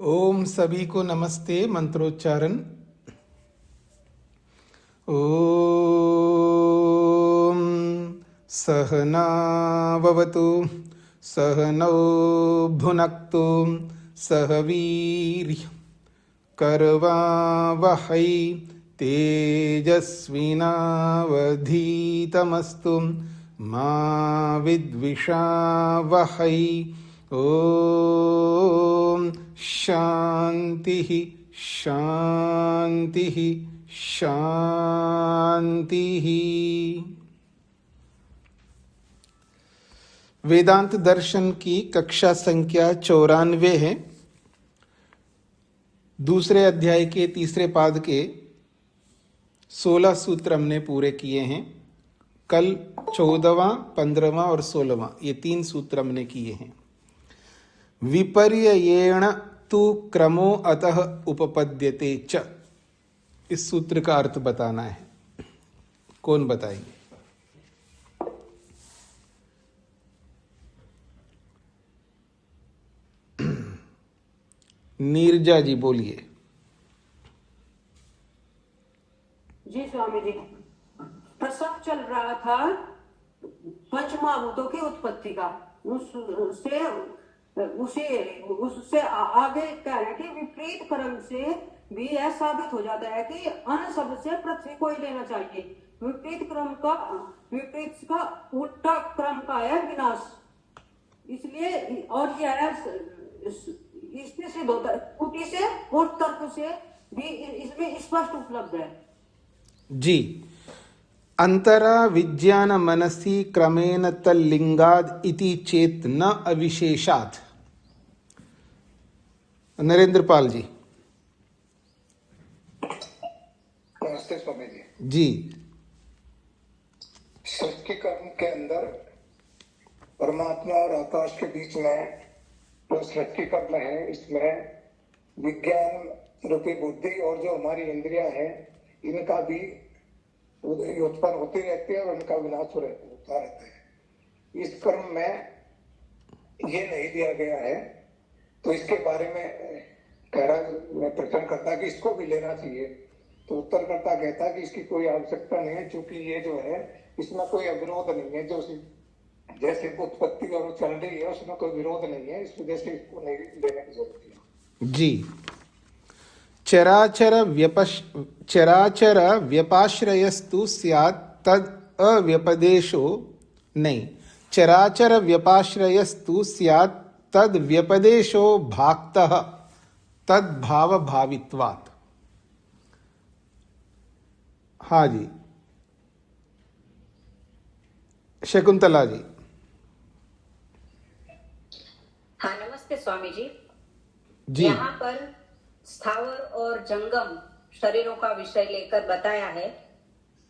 ओम सभी को नमस्ते। मंत्रोच्चारण। ओम सहनाववतु सहनौ भुनक्तु सह वीर्यं करवावहै तेजस्विनावधीतमस्तु मा विद्विषावहै। ओम शांति शांति शांति। वेदांत दर्शन की कक्षा संख्या 94 है। दूसरे अध्याय के तीसरे पाद के 16 सूत्र हमने पूरे किए हैं। कल 14वां, 15वां और 16वां ये 3 सूत्र हमने किए हैं। विपर्ययेण तु क्रमो अतः उपपद्यते च, इस सूत्र का अर्थ बताना है। कौन बताएंगे? नीरजा जी बोलिए। जी स्वामी जी, प्रसंग चल रहा था पंचमहाभूतों की उत्पत्ति का। उससे आगे कह रहे कि विपरीत क्रम से भी यह साबित हो जाता है कि अन्य शब्द से पृथ्वी को ही लेना चाहिए। विपरीत का उल्टा क्रम का है विनाश। इसलिए और यह इसमें सिद्ध होता है, त्रुटि से और तर्क से भी इसमें स्पष्ट उपलब्ध है। जी। अंतरा विज्ञान मनसी क्रमेण तल्लिंगाद इति चेत न अविशेषात्। नरेंद्र पाल जी। नमस्ते स्वामी जी। जी। सृष्टि कर्म के अंदर परमात्मा और आकाश के बीच में जो सृष्टि कर्म है, इसमें विज्ञान रूपी बुद्धि और जो हमारी इंद्रियां हैं, इनका भी उत्पन्न होती रहती है और इनका विनाश होता रहता है। इस कर्म में ये नहीं दिया गया है, तो इसके बारे में मैं प्रश्न करता कि इसको भी लेना चाहिए। तो उत्तरकर्ता कहता कि इसकी कोई आवश्यकता नहीं है, क्योंकि ये जो है इसमें कोई अविरोध नहीं है। जो जैसे उत्पत्ति और चल रही है उसमें कोई विरोध नहीं है, इस वजह से इसको नहीं लेने की जरूरत है। जी। चराचर व्यपाश्रयस्तु स्यात् तद अव्यपदेशो नहीं। चराचर व्यपाश्रयस्तु स्यात् तद व्यपदेशो भाक्तः तद भाव भावित्वात्। हाँ जी, शकुंतला जी। हाँ, नमस्ते स्वामी जी। जी। यहाँ पर स्थावर और जंगम शरीरों का विषय लेकर बताया है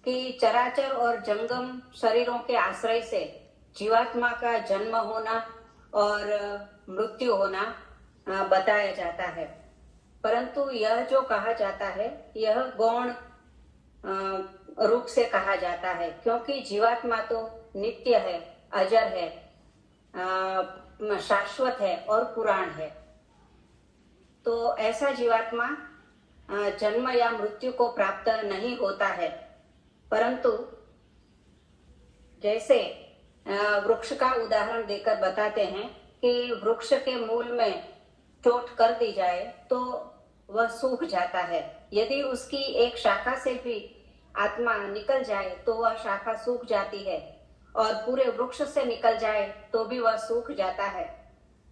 कि चराचर और जंगम शरीरों के आश्रय से जीवात्मा का जन्म होना और मृत्यु होना बताया जाता है। परंतु यह जो कहा जाता है यह गौण रूप से कहा जाता है, क्योंकि जीवात्मा तो नित्य है, अजर है, शाश्वत है और पुराण है। तो ऐसा जीवात्मा जन्म या मृत्यु को प्राप्त नहीं होता है। परंतु जैसे वृक्ष का उदाहरण देकर बताते हैं कि वृक्ष के मूल में चोट कर दी जाए तो वह सूख जाता है। यदि उसकी एक शाखा से भी आत्मा निकल जाए तो वह शाखा सूख जाती है, और पूरे वृक्ष से निकल जाए तो भी वह सूख जाता है।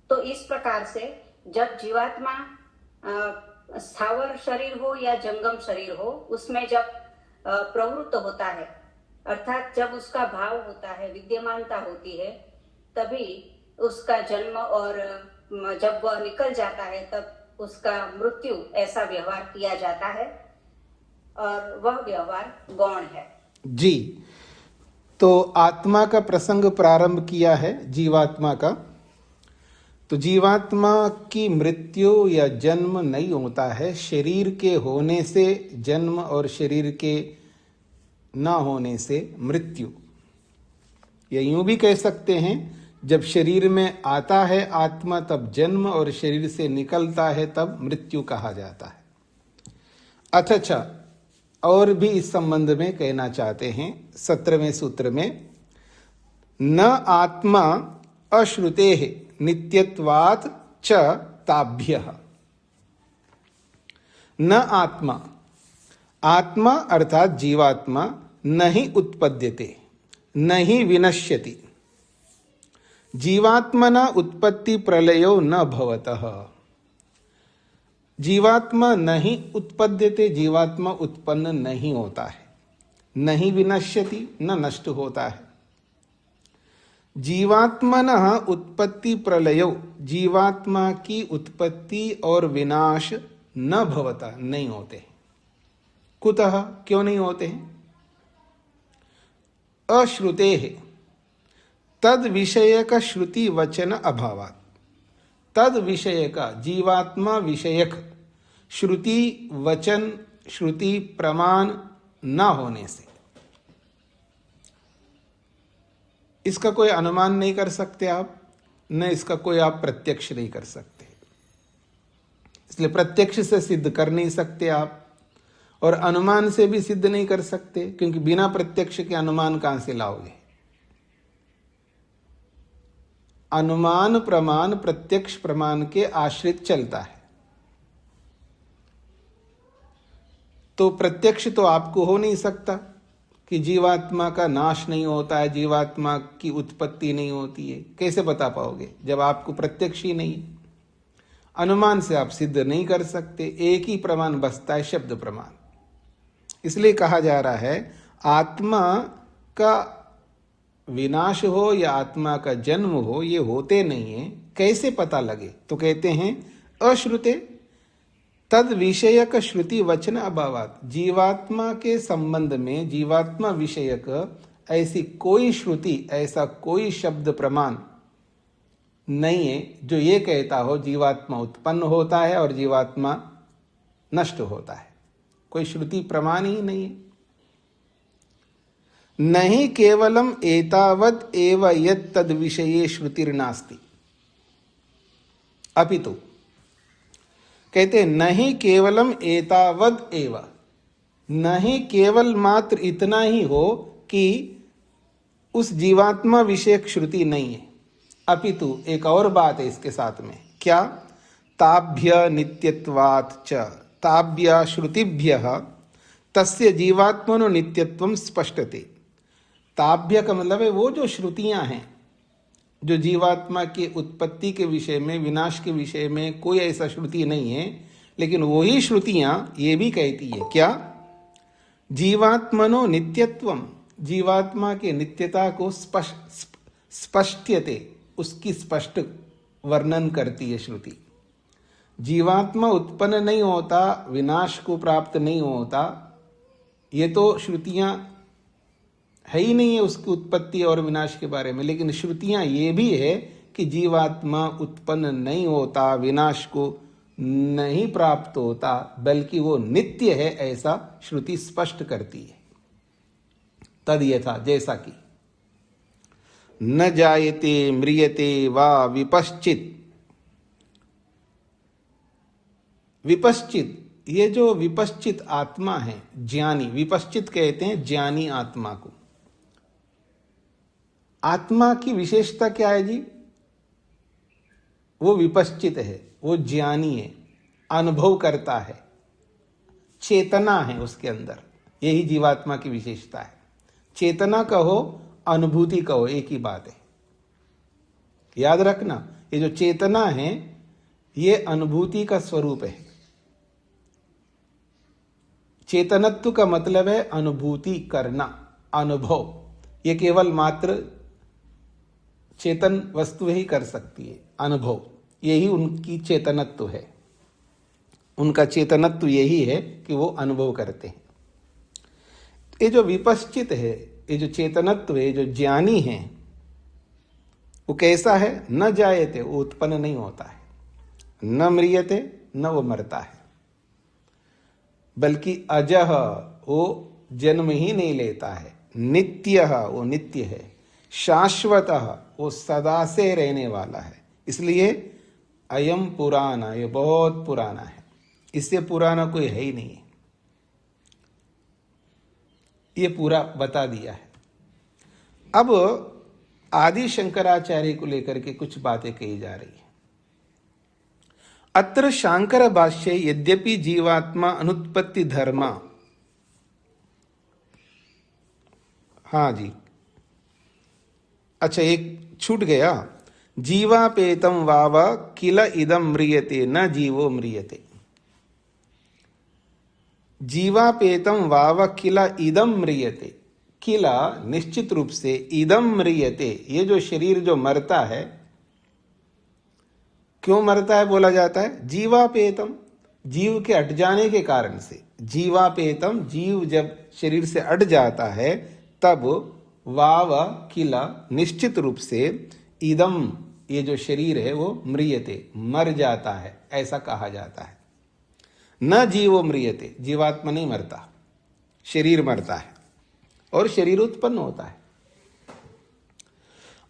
तो इस प्रकार से जब जीवात्मा स्थावर शरीर हो या जंगम शरीर हो, उसमें जब प्रवृत्त होता है, अर्थात जब उसका भाव होता है, विद्यमानता होती है, तभी उसका जन्म, और जब वह निकल जाता है तब उसका मृत्यु, ऐसा व्यवहार किया जाता है, और वह व्यवहार गौण है। जी। तो आत्मा का प्रसंग प्रारंभ किया है, जीवात्मा का। तो जीवात्मा की मृत्यु या जन्म नहीं होता है। शरीर के होने से जन्म और शरीर के ना होने से मृत्यु, या यूं भी कह सकते हैं जब शरीर में आता है आत्मा तब जन्म, और शरीर से निकलता है तब मृत्यु कहा जाता है। अथच और भी इस संबंध में कहना चाहते हैं 17वें सूत्र में, न आत्मा अश्रुतेः नित्यत्वात् च ताभ्यः। न आत्मा, आत्मा अर्थात जीवात्मा नहीं उत्पद्यते, नहीं विनश्यति। जीवात्मना उत्पत्ति प्रलयो न भवतः। जीवात्मा नहीं उत्पद्यते, जीवात्मा उत्पन्न नहीं होता है, नहीं विनश्यति, न नष्ट होता है। जीवात्मना उत्पत्ति प्रलयो, जीवात्मा की उत्पत्ति और विनाश न भवता, नहीं होते। कुतः, क्यों नहीं होते हैं? अश्रुतेः तद विषयक श्रुति वचन अभावात्। तद विषयक, जीवात्मा विषयक श्रुति वचन, श्रुति प्रमाण न होने से। इसका कोई अनुमान नहीं कर सकते आप, न इसका कोई आप प्रत्यक्ष नहीं कर सकते। इसलिए प्रत्यक्ष से सिद्ध कर नहीं सकते आप, और अनुमान से भी सिद्ध नहीं कर सकते, क्योंकि बिना प्रत्यक्ष के अनुमान कहां से लाओगे? अनुमान प्रमाण प्रत्यक्ष प्रमाण के आश्रित चलता है। तो प्रत्यक्ष तो आपको हो नहीं सकता कि जीवात्मा का नाश नहीं होता है, जीवात्मा की उत्पत्ति नहीं होती है। कैसे बता पाओगे जब आपको प्रत्यक्ष ही नहीं है? अनुमान से आप सिद्ध नहीं कर सकते। एक ही प्रमाण बचता है, शब्द प्रमाण। इसलिए कहा जा रहा है आत्मा का विनाश हो या आत्मा का जन्म हो, ये होते नहीं है। कैसे पता लगे? तो कहते हैं अश्रुते तद विषयक श्रुति वचन अभावात्। जीवात्मा के संबंध में, जीवात्मा विषयक ऐसी कोई श्रुति, ऐसा कोई शब्द प्रमाण नहीं है जो ये कहता हो जीवात्मा उत्पन्न होता है और जीवात्मा नष्ट होता है। कोई श्रुति प्रमाण ही नहीं है। नहीं केवलम एतावत् एव यत् तद विषये श्रुतिर्नास्ति अपितु, कहते नहीं केवलम एतावत् एव, नहीं केवल मात्र इतना ही हो कि उस जीवात्मा विषयक श्रुति नहीं है, अपितु एक और बात है इसके साथ में। क्या? ताभ्य नित्यत्वात् च, ताभ्य श्रुतिभ्यः तस्य जीवात्मनो नित्यत्वं स्पष्टते। ताभ्य का मतलब है वो जो श्रुतियां हैं, जो जीवात्मा की उत्पत्ति के विषय में, विनाश के विषय में कोई ऐसा श्रुति नहीं है, लेकिन वही श्रुतियां ये भी कहती है क्या? जीवात्मनो नित्यत्वम, जीवात्मा के नित्यता को स्पष्टते, उसकी स्पष्ट वर्णन करती है श्रुति। जीवात्मा उत्पन्न नहीं होता, विनाश को प्राप्त नहीं होता, ये तो श्रुतियां है ही नहीं है उसकी उत्पत्ति और विनाश के बारे में। लेकिन श्रुतियां ये भी है कि जीवात्मा उत्पन्न नहीं होता, विनाश को नहीं प्राप्त होता, बल्कि वो नित्य है, ऐसा श्रुति स्पष्ट करती है। तद यथा, जैसा कि न जायते म्रियते वा विपश्चित। विपश्चित, ये जो विपश्चित आत्मा है, ज्ञानी, विपश्चित कहते हैं ज्ञानी आत्मा को। आत्मा की विशेषता क्या है जी? वो विपश्चित है, वो ज्ञानी है, अनुभव करता है, चेतना है उसके अंदर। यही जीवात्मा की विशेषता है। चेतना कहो, अनुभूति कहो, एक ही बात है। याद रखना, ये जो चेतना है ये अनुभूति का स्वरूप है। चेतनत्व का मतलब है अनुभूति करना, अनुभव। ये केवल मात्र चेतन वस्तु ही कर सकती है, अनुभव। यही उनकी चेतनत्व है, उनका चेतनत्व यही है कि वो अनुभव करते हैं। ये जो विपश्चित है, ये जो चेतनत्व है, जो ज्ञानी है, वो कैसा है? न जायते, वो उत्पन्न नहीं होता है, न म्रियते, न वो मरता है, बल्कि अजह, वो जन्म ही नहीं लेता है, नित्यः, वो नित्य है, शाश्वतः, वो सदा से रहने वाला है, इसलिए अयम पुराना, ये बहुत पुराना है, इससे पुराना कोई है ही नहीं। ये पूरा बता दिया है। अब आदि शंकराचार्य को लेकर के कुछ बातें कही जा रही है। अत्र शांकर भाष्ये यद्यपि जीवात्मा अनुत्पत्ति धर्मा, हाँ जी, अच्छा एक छूट गया, जीवापेतम वाव किल इदम म्रियते न जीवो म्रियते। जीवापेतम वाव किल इदम म्रियते, किला निश्चित रूप से, इदम म्रियते, ये जो शरीर जो मरता है, क्यों मरता है बोला जाता है? जीवापेतम, जीव के अट जाने के कारण से। जीवापेतम, जीव जब शरीर से अट जाता है तब वाव किला निश्चित रूप से, इदम ये जो शरीर है वो म्रियते मर जाता है, ऐसा कहा जाता है। न जीवो म्रियते, जीवात्मा नहीं मरता, शरीर मरता है और शरीर उत्पन्न होता है।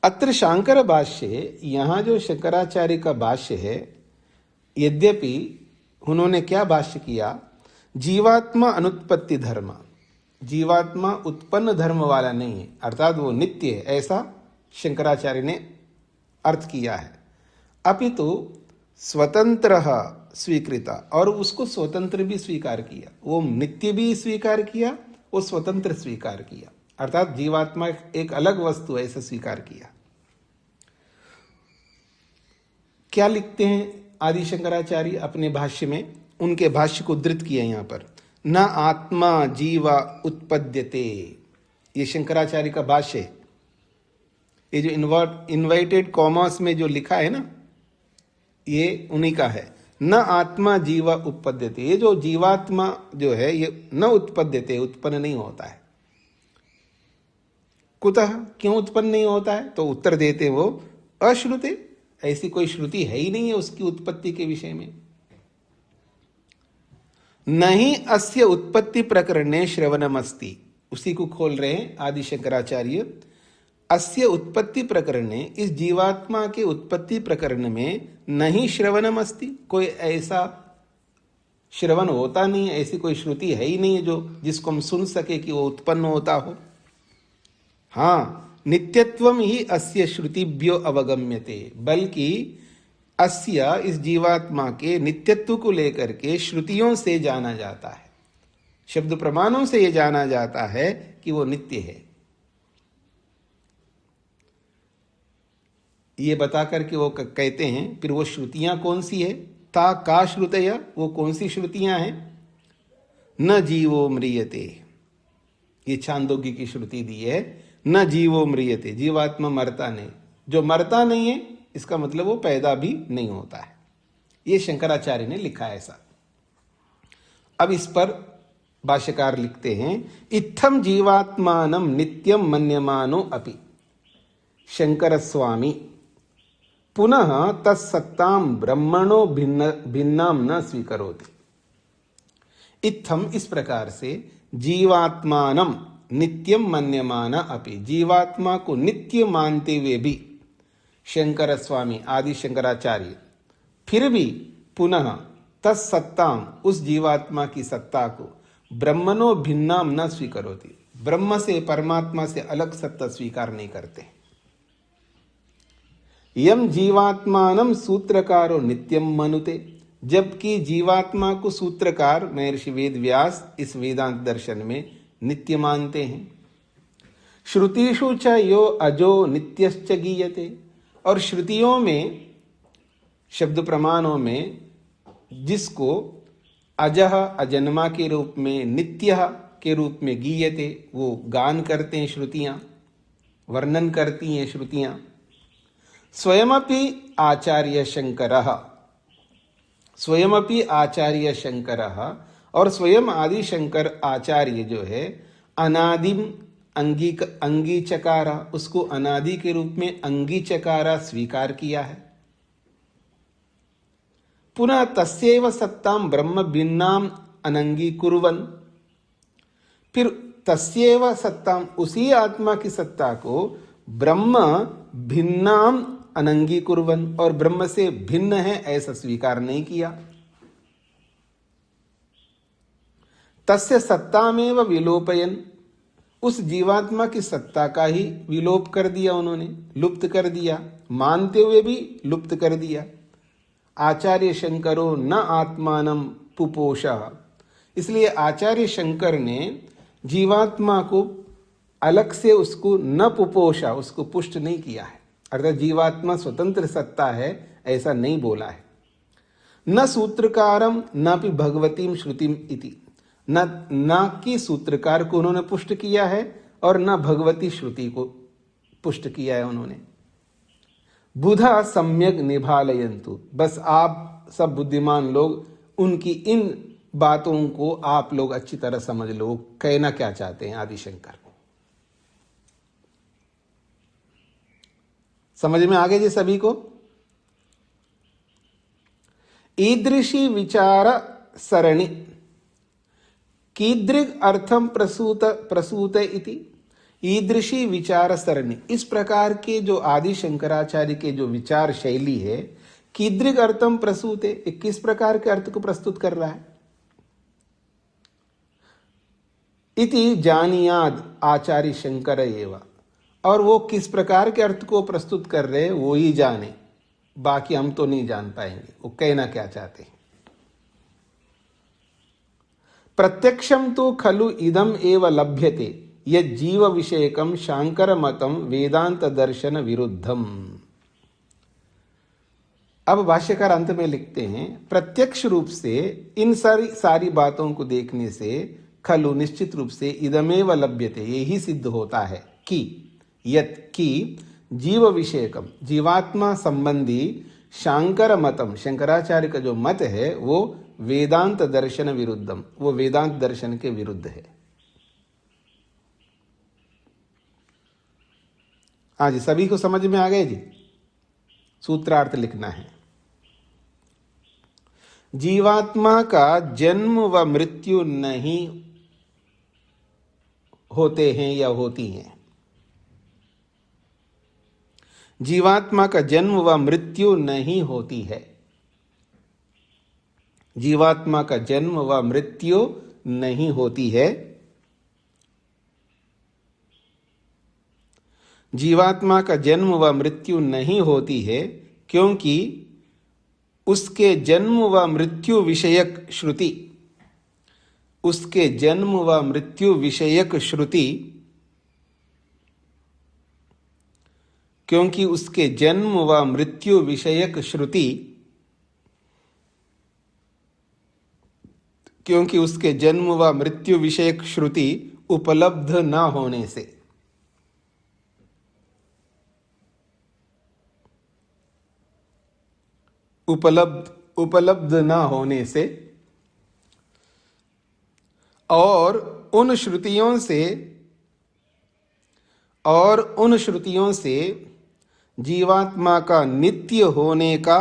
अत्र शांकर भाष्य, यहां जो शंकराचार्य का भाष्य है, यद्यपि उन्होंने क्या भाष्य किया, जीवात्मा अनुत्पत्ति धर्म, जीवात्मा उत्पन्न धर्म वाला नहीं है, अर्थात वो नित्य है, ऐसा शंकराचार्य ने अर्थ किया है। अपितु स्वतंत्र स्वीकृता, और उसको स्वतंत्र भी स्वीकार किया, वो नित्य भी स्वीकार किया, वो स्वतंत्र स्वीकार किया, अर्थात जीवात्मा एक अलग वस्तु है ऐसा स्वीकार किया। क्या लिखते हैं आदि शंकराचार्य अपने भाष्य में? उनके भाष्य को उद्धृत किया यहां पर, न आत्मा जीवा उत्पद्यते, ये शंकराचार्य का भाष्य है। ये जो इन्वर्टेड कॉमर्स में जो लिखा है ना, ये उन्हीं का है। न आत्मा जीवा उत्पद्यते, ये जो जीवात्मा जो है ये न उत्पद्यते, उत्पन्न नहीं होता है। कुतः, क्यों उत्पन्न नहीं होता है? तो उत्तर देते वो अश्रुते, ऐसी कोई श्रुति है ही नहीं है उसकी उत्पत्ति के विषय में। नहीं अस्य उत्पत्ति प्रकरणे श्रवणमस्ति, उसी को खोल रहे हैं आदि शंकराचार्य। अस्य उत्पत्ति प्रकरणे, इस जीवात्मा के उत्पत्ति प्रकरण में नहीं श्रवणम अस्ति, कोई ऐसा श्रवण होता नहीं है, ऐसी कोई श्रुति है ही नहीं है जो जिसको हम सुन सके कि वो उत्पन्न होता हो। हाँ, नित्यत्वम ही अस्य श्रुतिभ्यो अवगम्यते, बल्कि अस्य इस जीवात्मा के नित्यत्व को लेकर के श्रुतियों से जाना जाता है, शब्द प्रमाणों से यह जाना जाता है कि वो नित्य है। ये बता करके वो कहते हैं, फिर वो श्रुतियां कौन सी है? ता का श्रुतया, वो कौन सी श्रुतियां हैं? न जीवो म्रियते, ये छांदोग्य की श्रुति दी है, न जीवो म्रियते, जीवात्मा मरता नहीं। जो मरता नहीं है इसका मतलब वो पैदा भी नहीं होता है। ये शंकराचार्य ने लिखा है ऐसा। अब इस पर भाष्यकार लिखते हैं, इत्थम जीवात्मानं नित्यम मन्यमानो अपि शंकर स्वामी पुनः तत्सत्तां ब्रह्मणो भिन्नाम न स्वीकरोति। इत्थम, इस प्रकार से, जीवात्मानं नित्यम मन्यमान अपि, जीवात्मा को नित्य मानते हुए भी शंकर स्वामी आदि शंकराचार्य फिर भी पुनः तत्सत्ताम, उस जीवात्मा की सत्ता को ब्रह्मणो भिन्नाम न स्वीकरोति, ब्रह्म से, परमात्मा से अलग सत्ता स्वीकार नहीं करते। यम जीवात्मानं सूत्रकारो नित्यम मनुते, जबकि जीवात्मा को सूत्रकार महर्षि वेद व्यास इस वेदांत दर्शन में नित्य मानते हैं। श्रुतिषु च यो अजो नित्यश्च गीयते, और श्रुतियों में, शब्द प्रमाणों में जिसको अजह, अजन्मा के रूप में, नित्य के रूप में गीयते, वो गान करते हैं श्रुतियां, वर्णन करती हैं श्रुतियां। स्वयमपि आचार्य शंकरः, स्वयमपि आचार्य शंकरः, और स्वयं आदि शंकर आचार्य जो है अनादिम अंगीचकारा, उसको अनादि के रूप में अंगीचकारा स्वीकार किया है। पुनः तस्यैव सत्तां ब्रह्म भिन्नाम अनंगीकुर्वन्, फिर तस्यैव सत्तां, उसी आत्मा की सत्ता को ब्रह्म भिन्नाम अनंगीकुर्वन, और ब्रह्म से भिन्न है ऐसा स्वीकार नहीं किया। तस्य सत्तामेव विलोपयन, उस जीवात्मा की सत्ता का ही विलोप कर दिया उन्होंने, लुप्त कर दिया, मानते हुए भी लुप्त कर दिया। आचार्य शंकरो न आत्मानम पुपोषा, इसलिए आचार्य शंकर ने जीवात्मा को अलग से उसको न पुपोषा, उसको पुष्ट नहीं किया है, अर्थात जीवात्मा स्वतंत्र सत्ता है ऐसा नहीं बोला है। न सूत्रकारम न भी भगवतीम श्रुतिम इति, न कि सूत्रकार को उन्होंने पुष्ट किया है और न भगवती श्रुति को पुष्ट किया है उन्होंने। बुधा सम्यक निभालयन्तु, बस आप सब बुद्धिमान लोग उनकी इन बातों को आप लोग अच्छी तरह समझ लो, कहना क्या चाहते हैं आदिशंकर। समझ में आ गए जी सभी को? ईदृशी विचार सरणी, कीदृग अर्थम प्रसूत इति, ईदृशी विचार सरणी, इस प्रकार के जो आदि शंकराचार्य के जो विचार शैली है, कीदृग अर्थम प्रसूत है, किस प्रकार के अर्थ को प्रस्तुत कर रहा है। इति जानियाद आचार्य शंकर एव, और वो किस प्रकार के अर्थ को प्रस्तुत कर रहे हैं वो ही जाने, बाकी हम तो नहीं जान पाएंगे वो कहना क्या चाहते हैं। प्रत्यक्षम तो खलु इदम एव लभ्यते यद जीव विषयकम शांकर मतम वेदांत दर्शन विरुद्धम। अब भाष्यकार अंत में लिखते हैं, प्रत्यक्ष रूप से इन सारी बातों को देखने से खलु निश्चित रूप से इदमेव लभ्यते, यही सिद्ध होता है कि यत की जीव विषयकम, जीवात्मा संबंधी शांकर मतम, शंकराचार्य का जो मत है वो वेदांत दर्शन विरुद्धम, वो वेदांत दर्शन के विरुद्ध है। हाँ जी, सभी को समझ में आ गए जी? सूत्रार्थ लिखना है। जीवात्मा का जन्म व मृत्यु नहीं होते हैं या होती हैं। जीवात्मा का जन्म व मृत्यु नहीं होती है। जीवात्मा का जन्म व मृत्यु नहीं होती है। जीवात्मा का जन्म व मृत्यु नहीं होती है क्योंकि उसके जन्म व मृत्यु विषयक श्रुति, उसके जन्म व मृत्यु विषयक श्रुति, क्योंकि उसके जन्म व मृत्यु विषयक श्रुति, क्योंकि उसके जन्म व मृत्यु विषयक श्रुति उपलब्ध न होने से, उपलब्ध न होने से और उन श्रुतियों से जीवात्मा का नित्य होने का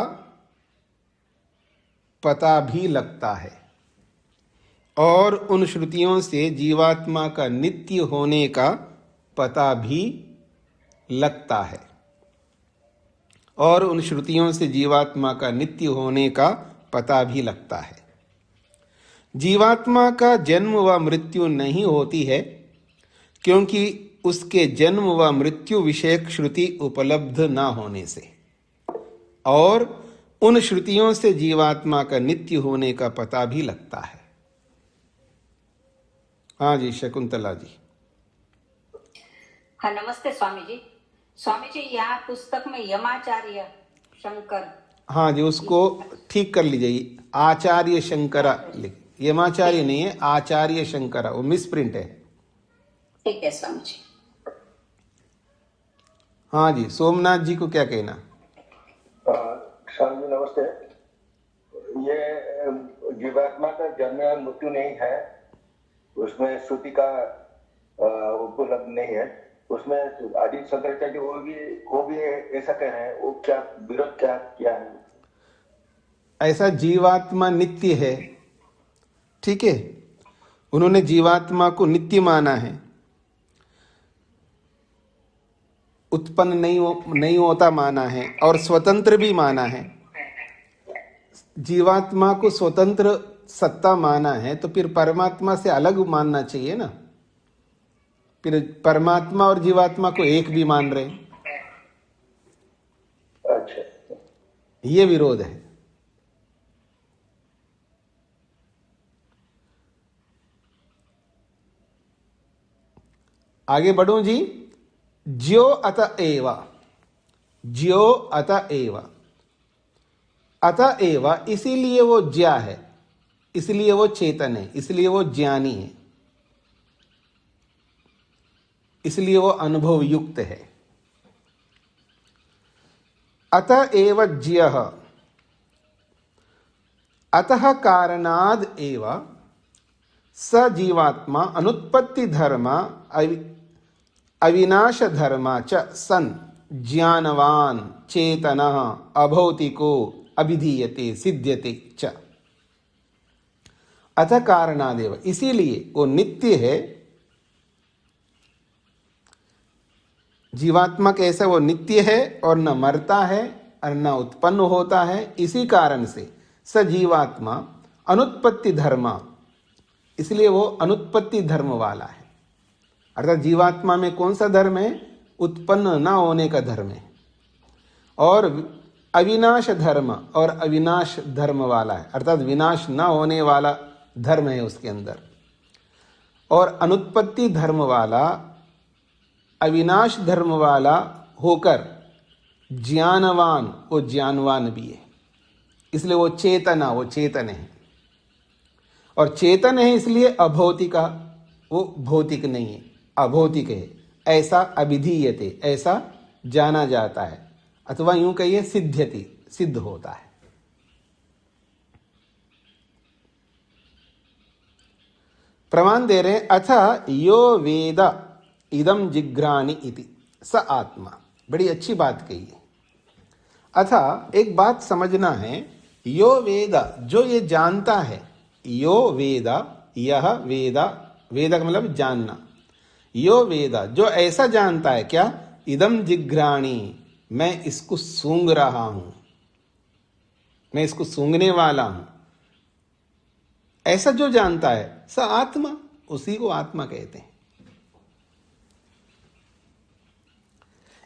पता भी लगता है, और उन श्रुतियों से जीवात्मा का नित्य होने का पता भी लगता है, और उन श्रुतियों से जीवात्मा का नित्य होने का पता भी लगता है। जीवात्मा का जन्म व मृत्यु नहीं होती है क्योंकि उसके जन्म व मृत्यु विषयक श्रुति उपलब्ध न होने से, और उन श्रुतियों से जीवात्मा का नित्य होने का पता भी लगता है। हाँ जी, शकुंतला जी। हाँ, नमस्ते स्वामी जी। स्वामी जी, यहाँ पुस्तक में यमाचार्य शंकर, हाँ जी, उसको ठीक कर लीजिए, आचार्य शंकरा लिख, यमाचार्य नहीं है, आचार्य शंकरा, वो मिसप्रिंट है। ठीक है स्वामी जी। हाँ जी, सोमनाथ जी को क्या कहना? स्वामी जी नमस्ते। ये जीवात्मा का जन्म और मृत्यु नहीं है, उसमें श्रुति का उपलब्ध नहीं है, उसमें आदि शंकराचार्य वो भी ऐसा कह रहे हैं, वो क्या विरोध क्या है? ऐसा जीवात्मा नित्य है, ठीक है, उन्होंने जीवात्मा को नित्य माना है। उत्पन्न नहीं होता माना है और स्वतंत्र भी माना है, जीवात्मा को स्वतंत्र सत्ता माना है, तो फिर परमात्मा से अलग मानना चाहिए ना। फिर परमात्मा और जीवात्मा को एक भी मान रहे, अच्छा, ये विरोध है। आगे बढ़ूं जी। ज्यो अत एव, ज्यो अत एव, अत एव इसीलिए वो ज्या है, इसलिए वो चेतन है, इसलिए वो ज्ञानी है, इसलिए वो अनुभव युक्त है। अत एव ज्यः, अतः कारणाद एव स जीवात्मा अनुत्पत्ति धर्म अविनाश धर्म च सन ज्ञानवान चेतनः अभौतिको अभिधीयते सिद्ध्यते च। अतः कारणादेव, इसीलिए वो नित्य है। जीवात्मा कैसे वो नित्य है और न मरता है और न उत्पन्न होता है, इसी कारण से स जीवात्मा अनुत्पत्ति धर्म, इसलिए वो अनुत्पत्ति धर्म वाला है। अर्थात जीवात्मा में कौन सा धर्म है? उत्पन्न न होने का धर्म है। और अविनाश धर्म और अविनाश धर्म वाला है, अर्थात विनाश न होने वाला धर्म है उसके अंदर। और अनुत्पत्ति धर्म वाला, अविनाश धर्म वाला होकर ज्ञानवान, वो ज्ञानवान भी है, इसलिए वो चेतना, वो चेतन है। और चेतन है इसलिए अभौतिका, वो भौतिक नहीं है, अभौतिक है, ऐसा अभिधीयते, ऐसा जाना जाता है, अथवा यूं कहिए सिद्ध्यति, सिद्ध होता है। प्रमाण दे रहे हैं, अथ यो वेद इदम जिघ्राणि इति स आत्मा। बड़ी अच्छी बात कही है। अथ एक बात समझना है, यो वेद, जो ये जानता है, यो वेद, यह वेद, वेद का मतलब जानना, यो वेद, जो ऐसा जानता है, क्या? इदम जिघ्राणि, मैं इसको सूंघ रहा हूं, मैं इसको सूंघने वाला हूं, ऐसा जो जानता है, स आत्मा, उसी को आत्मा कहते हैं।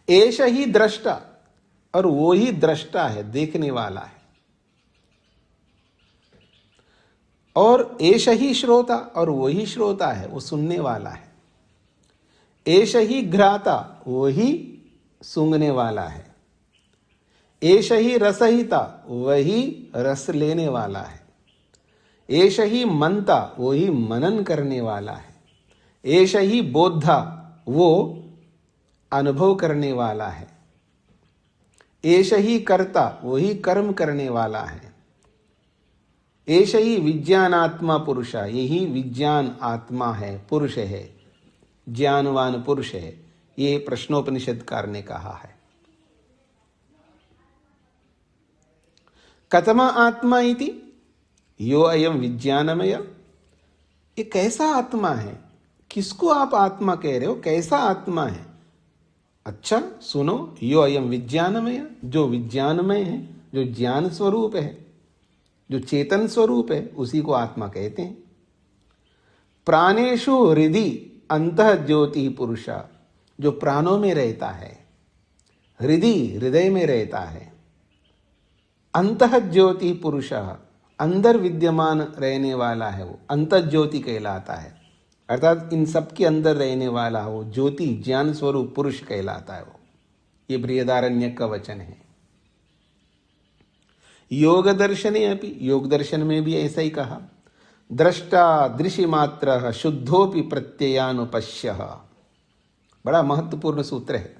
एष ही दृष्टा, और वो ही दृष्टा है, देखने वाला है। और एष ही श्रोता, और वो ही श्रोता है, वो सुनने वाला है। एष ही घ्राता, वो ही सूंघने वाला है। एष ही रसहिता, वही रस लेने वाला है। एष ही मनता, वो ही मनन करने वाला है। एष ही बोद्धा, वो अनुभव करने वाला है। एष ही कर्ता, वही कर्म करने वाला है। एष ही विज्ञानात्मा पुरुष, यही विज्ञान आत्मा है, पुरुष है, ज्ञानवान पुरुष है। ये प्रश्नोपनिषदकार ने कहा है। कथमा आत्मा इति यो अयम विज्ञानमय, ये कैसा आत्मा है? किसको आप आत्मा कह रहे हो? कैसा आत्मा है? अच्छा सुनो, यो अयम विज्ञानमय, जो विज्ञानमय है, जो ज्ञान स्वरूप है, जो चेतन स्वरूप है, उसी को आत्मा कहते हैं। प्राणेषु हृदि अंतः ज्योति पुरुषा, जो प्राणों में रहता है, हृदय, हृदय में रहता है। अंतः ज्योति पुरुषः, अंदर विद्यमान रहने वाला है, वो अंतः ज्योति कहलाता है। अर्थात इन सब के अंदर रहने वाला वो ज्योति, ज्ञान स्वरूप पुरुष कहलाता है वो। ये बृहदारण्यक का वचन है। योग दर्शने अपि, योग दर्शन में भी ऐसा ही कहा, दृष्टा दृशि मात्र शुद्धोपि प्रत्ययानुपश्य। बड़ा महत्वपूर्ण सूत्र है।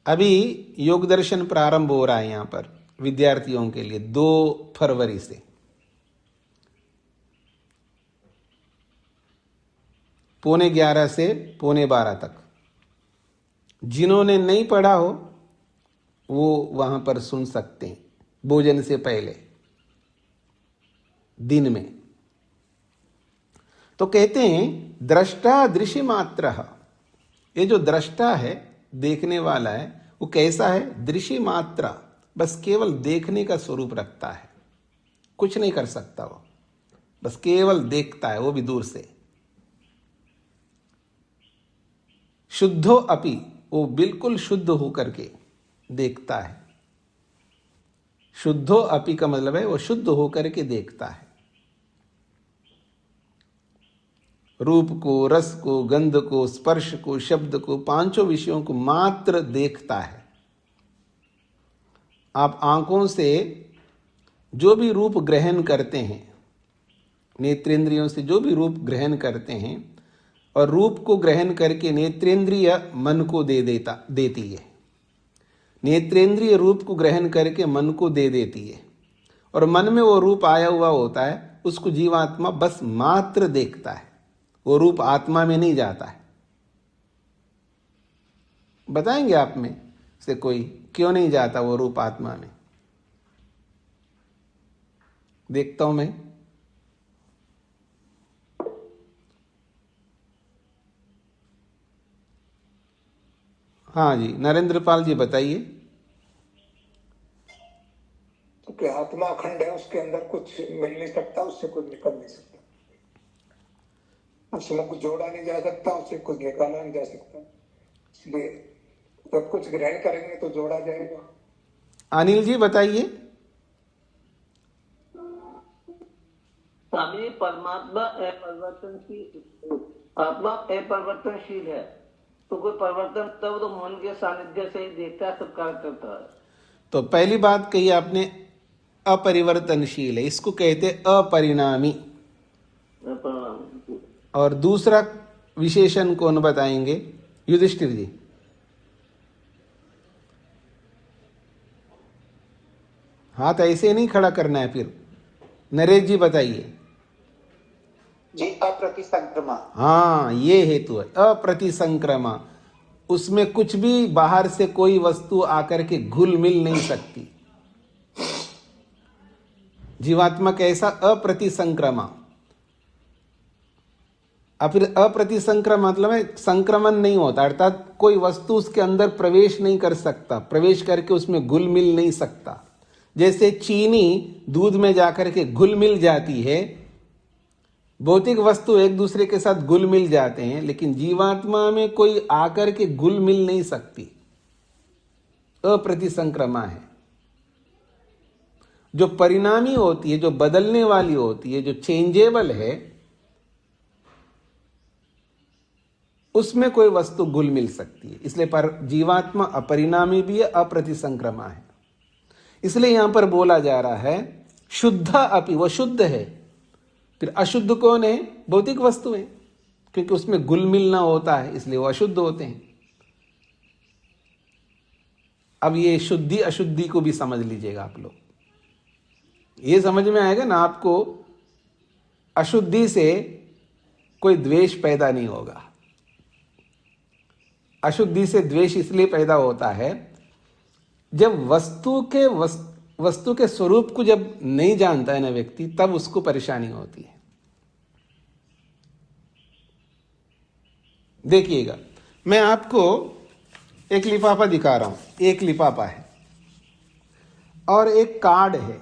अभी योग दर्शन प्रारंभ हो रहा है यहाँ पर विद्यार्थियों के लिए 2 फरवरी से। पौने 11 से पौने 12 तक। जिन्होंने नहीं पढ़ा हो वो वहां पर सुन सकते हैं, भोजन से पहले दिन में। तो कहते हैं दृष्टा दृश्य मात्र, ये जो दृष्टा है, देखने वाला है, वो कैसा है? दृश्य मात्रा, बस केवल देखने का स्वरूप रखता है, कुछ नहीं कर सकता वो, बस केवल देखता है, वो भी दूर से। शुद्धो अपि, वो बिल्कुल शुद्ध होकर के देखता है। शुद्धो अपि का मतलब है वो शुद्ध होकर के देखता है। रूप को, रस को, गंध को, स्पर्श को, शब्द को, पांचों विषयों को मात्र देखता है। आप आंखों से जो भी रूप ग्रहण करते हैं, नेत्रेंद्रियों से जो भी रूप ग्रहण करते हैं, और रूप को ग्रहण करके नेत्रेंद्रिय मन को देती है। नेत्रेंद्रिय रूप को ग्रहण करके मन को दे देती है, और मन में वो रूप आया हुआ होता है, उसको जीवात्मा बस मात्र देखता है, वो रूप आत्मा में नहीं जाता है। बताएंगे आप में से कोई क्यों नहीं जाता वो रूप आत्मा में? देखता हूं मैं। हाँ जी, नरेंद्र पाल जी बताइए। क्योंकि आत्मा अखंड है, उसके अंदर कुछ मिल नहीं सकता, उससे कुछ निकल नहीं सकता, उसमें कुछ जोड़ा नहीं जा सकता, उससे कुछ निकाला नहीं जा सकता। इसलिए जब कुछ ग्रहण करेंगे तो जोड़ा जाएगा। अनिल जी बताइए। स्वामी, परमात्मा अपरिवर्तनशील, आत्मा अपरिवर्तनशील है, तो कोई परिवर्तन तब तो मन के सानिध्य से ही देखता है, सब कार्य करता है। तो पहली बात कही आपने, अपरिवर्तनशील है, इसको कहते अपरिणामी। और दूसरा विशेषण कौन बताएंगे? युधिष्ठिर जी। हाथ ऐसे नहीं खड़ा करना है फिर। नरेश जी बताइए। जी, अप्रतिसंक्रमा। हाँ, ये हेतु है, अप्रतिसंक्रमा। उसमें कुछ भी बाहर से कोई वस्तु आकर के घुल मिल नहीं सकती। जीवात्मा कैसा? अप्रतिसंक्रमा। अब फिर अप्रतिसंक्रम मतलब है संक्रमण नहीं होता, अर्थात कोई वस्तु उसके अंदर प्रवेश नहीं कर सकता, प्रवेश करके उसमें घुल मिल नहीं सकता। जैसे चीनी दूध में जाकर के घुल मिल जाती है, भौतिक वस्तु एक दूसरे के साथ घुल मिल जाते हैं, लेकिन जीवात्मा में कोई आकर के घुल मिल नहीं सकती, अप्रतिसंक्रमा है। जो परिणामी होती है, जो बदलने वाली होती है, जो चेंजेबल है, उसमें कोई वस्तु घुल मिल सकती है। इसलिए पर जीवात्मा अपरिणामी भी है, अप्रतिसंक्रमा है। इसलिए यहां पर बोला जा रहा है शुद्ध अपि, वह शुद्ध है। फिर अशुद्ध कौन है? भौतिक वस्तु है, क्योंकि उसमें घुल मिलना होता है, इसलिए वो अशुद्ध होते हैं। अब ये शुद्धि अशुद्धि को भी समझ लीजिएगा आप लोग। ये समझ में आएगा ना आपको, अशुद्धि से कोई द्वेष पैदा नहीं होगा। अशुद्धि से द्वेष इसलिए पैदा होता है जब वस्तु के स्वरूप को जब नहीं जानता है ना व्यक्ति, तब उसको परेशानी होती है। देखिएगा, मैं आपको एक लिफाफा दिखा रहा हूं। एक लिफाफा है और एक कार्ड है,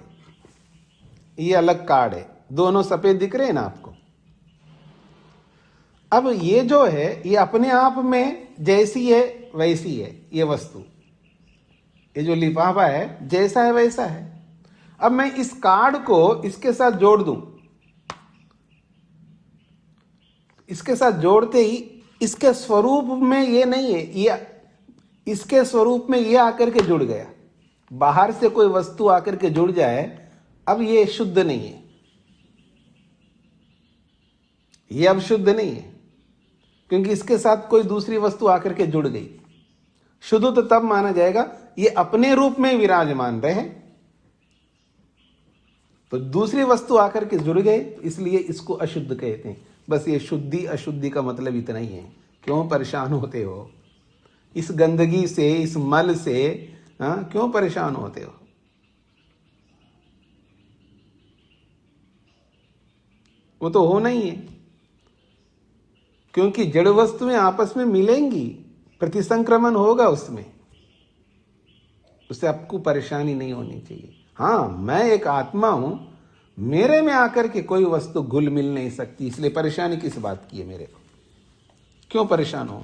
ये अलग कार्ड है, दोनों सफेद दिख रहे हैं ना आपको। अब ये जो है, ये अपने आप में जैसी है वैसी है, ये वस्तु, ये जो लिफाफा है जैसा है वैसा है। अब मैं इस कार्ड को इसके साथ जोड़ दूं, इसके साथ जोड़ते ही इसके स्वरूप में ये नहीं है, ये इसके स्वरूप में ये आकर के जुड़ गया। बाहर से कोई वस्तु आकर के जुड़ जाए, अब ये शुद्ध नहीं है, ये अब शुद्ध नहीं है, क्योंकि इसके साथ कोई दूसरी वस्तु आकर के जुड़ गई। शुद्ध तो तब माना जाएगा ये अपने रूप में विराजमान रहे, तो दूसरी वस्तु आकर के जुड़ गए, इसलिए इसको अशुद्ध कहते हैं। बस ये शुद्धि अशुद्धि का मतलब इतना ही है। क्यों परेशान होते हो इस गंदगी से, इस मल से? क्यों परेशान होते हो? वो तो होना ही है, क्योंकि जड़ वस्तुएं आपस में मिलेंगी, प्रतिसंक्रमण होगा उसमें, उससे आपको परेशानी नहीं होनी चाहिए। हाँ, मैं एक आत्मा हूं, मेरे में आकर के कोई वस्तु घुल मिल नहीं सकती, इसलिए परेशानी किस बात की है मेरे को, क्यों परेशान हो?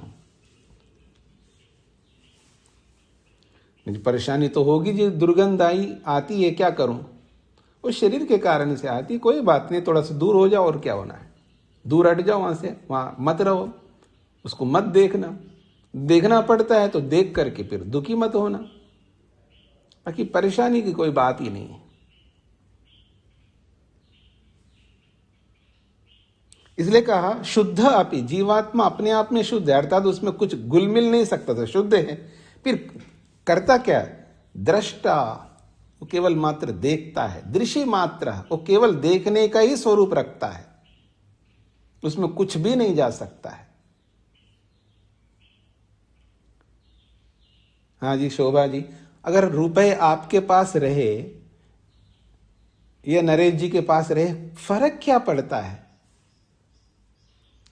मुझे परेशानी तो होगी, जो दुर्गंध आई आती है, क्या करूं? वो शरीर के कारण से आती, कोई बात नहीं, थोड़ा सा दूर हो जाओ, और क्या होना है, दूर हट जाओ वहां से, वहां मत रहो, उसको मत देखना। देखना पड़ता है तो देख करके फिर दुखी मत होना, बाकी परेशानी की कोई बात ही नहीं है। इसलिए कहा शुद्ध अपि, जीवात्मा अपने आप में शुद्ध है, अर्थात उसमें कुछ घुल मिल नहीं सकता था, शुद्ध है। फिर करता क्या? दृष्टा, वो केवल मात्र देखता है। दृश्य मात्र, वो केवल देखने का ही स्वरूप रखता है, उसमें कुछ भी नहीं जा सकता है। हाँ जी शोभा जी, अगर रुपए आपके पास रहे या नरेश जी के पास रहे, फर्क क्या पड़ता है?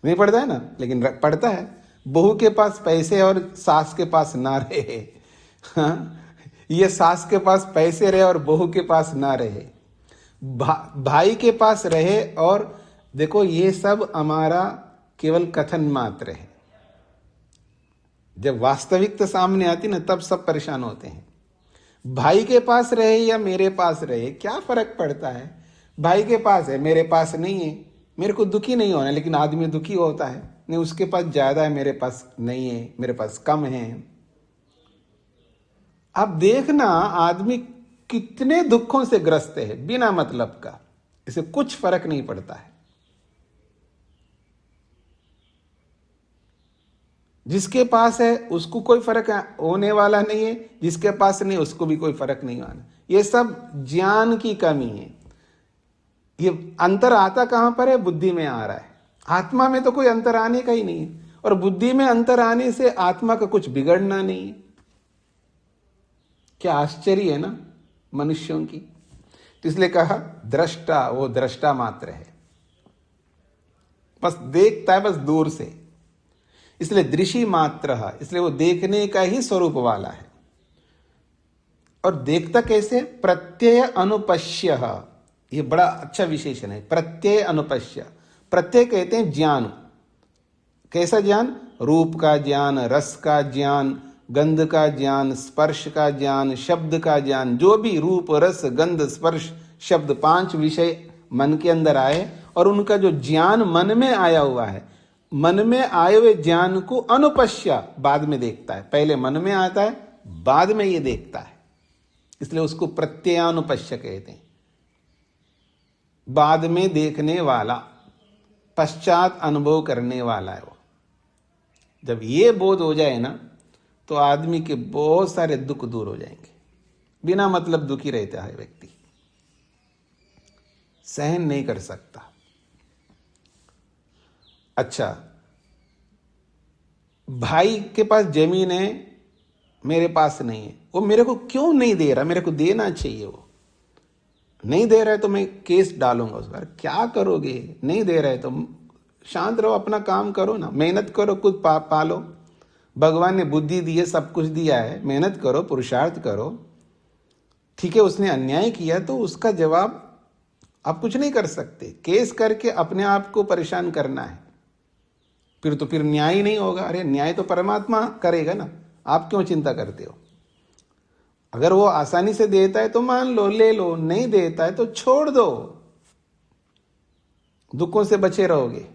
नहीं पड़ता है ना, लेकिन पड़ता है। बहू के पास पैसे और सास के पास ना रहे, हाँ, ये सास के पास पैसे रहे और बहू के पास ना रहे, भाई के पास रहे, और देखो ये सब हमारा केवल कथन मात्र है। जब वास्तविकता सामने आती ना, तब सब परेशान होते हैं। भाई के पास रहे या मेरे पास रहे, क्या फर्क पड़ता है? भाई के पास है, मेरे पास नहीं है, मेरे को दुखी नहीं होना, लेकिन आदमी दुखी होता है, नहीं उसके पास ज्यादा है, मेरे पास नहीं है, मेरे पास कम है। अब देखना आदमी कितने दुखों से ग्रस्त है बिना मतलब का, इसे कुछ फर्क नहीं पड़ता है। जिसके पास है उसको कोई फर्क होने वाला नहीं है, जिसके पास नहीं उसको भी कोई फर्क नहीं होना। ये सब ज्ञान की कमी है। ये अंतर आता कहां पर है? बुद्धि में आ रहा है। आत्मा में तो कोई अंतर आने का ही नहीं है, और बुद्धि में अंतर आने से आत्मा का कुछ बिगड़ना नहीं है। क्या आश्चर्य है ना मनुष्यों की। तो इसलिए कहा दृष्टा, वो दृष्टा मात्र है, बस देखता है, बस दूर से, इसलिए दृश्य मात्र है, इसलिए वो देखने का ही स्वरूप वाला है। और देखता कैसे? प्रत्यय अनुपश्य, ये बड़ा अच्छा विशेषण है, प्रत्यय अनुपश्य। प्रत्यय कहते हैं ज्ञान। कैसा ज्ञान? रूप का ज्ञान, रस का ज्ञान, गंध का ज्ञान, स्पर्श का ज्ञान, शब्द का ज्ञान, जो भी रूप रस गंध स्पर्श शब्द 5 विषय मन के अंदर आए, और उनका जो ज्ञान मन में आया हुआ है, मन में आए हुए ज्ञान को अनुपश्य, बाद में देखता है। पहले मन में आता है, बाद में ये देखता है, इसलिए उसको प्रत्ययानुपश्य कहते हैं। बाद में देखने वाला, पश्चात अनुभव करने वाला है वो। जब ये बोध हो जाए ना, तो आदमी के बहुत सारे दुख दूर हो जाएंगे। बिना मतलब दुखी रहता है व्यक्ति, सहन नहीं कर सकता। अच्छा, भाई के पास जमीन है, मेरे पास नहीं है, वो मेरे को क्यों नहीं दे रहा? मेरे को देना चाहिए, वो नहीं दे रहा है तो मैं केस डालूंगा उस पर। क्या करोगे? नहीं दे रहा है तो शांत रहो, अपना काम करो ना, मेहनत करो, खुद पालो। भगवान ने बुद्धि दी है, सब कुछ दिया है, मेहनत करो, पुरुषार्थ करो। ठीक है, उसने अन्याय किया तो उसका जवाब आप कुछ नहीं कर सकते। केस करके अपने आप को परेशान करना है, फिर न्याय ही नहीं होगा। अरे न्याय तो परमात्मा करेगा ना, आप क्यों चिंता करते हो? अगर वो आसानी से देता है तो मान लो, ले लो, नहीं देता है तो छोड़ दो, दुखों से बचे रहोगे।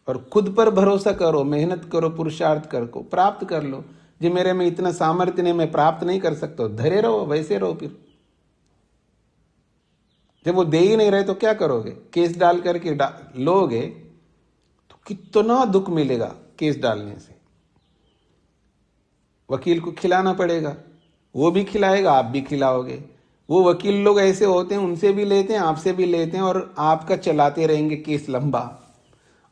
और खुद पर भरोसा करो, मेहनत करो, पुरुषार्थ करो, प्राप्त कर लो। जो मेरे में इतना सामर्थ्य नहीं, मैं प्राप्त नहीं कर सकता, धरे रहो, वैसे रहो। फिर जब वो दे ही नहीं रहे तो क्या करोगे? केस डाल करके लोगे तो कितना दुख मिलेगा। केस डालने से वकील को खिलाना पड़ेगा, वो भी खिलाएगा, आप भी खिलाओगे। वो वकील लोग ऐसे होते हैं, उनसे भी लेते हैं, आपसे भी लेते हैं, और आपका चलाते रहेंगे केस लंबा।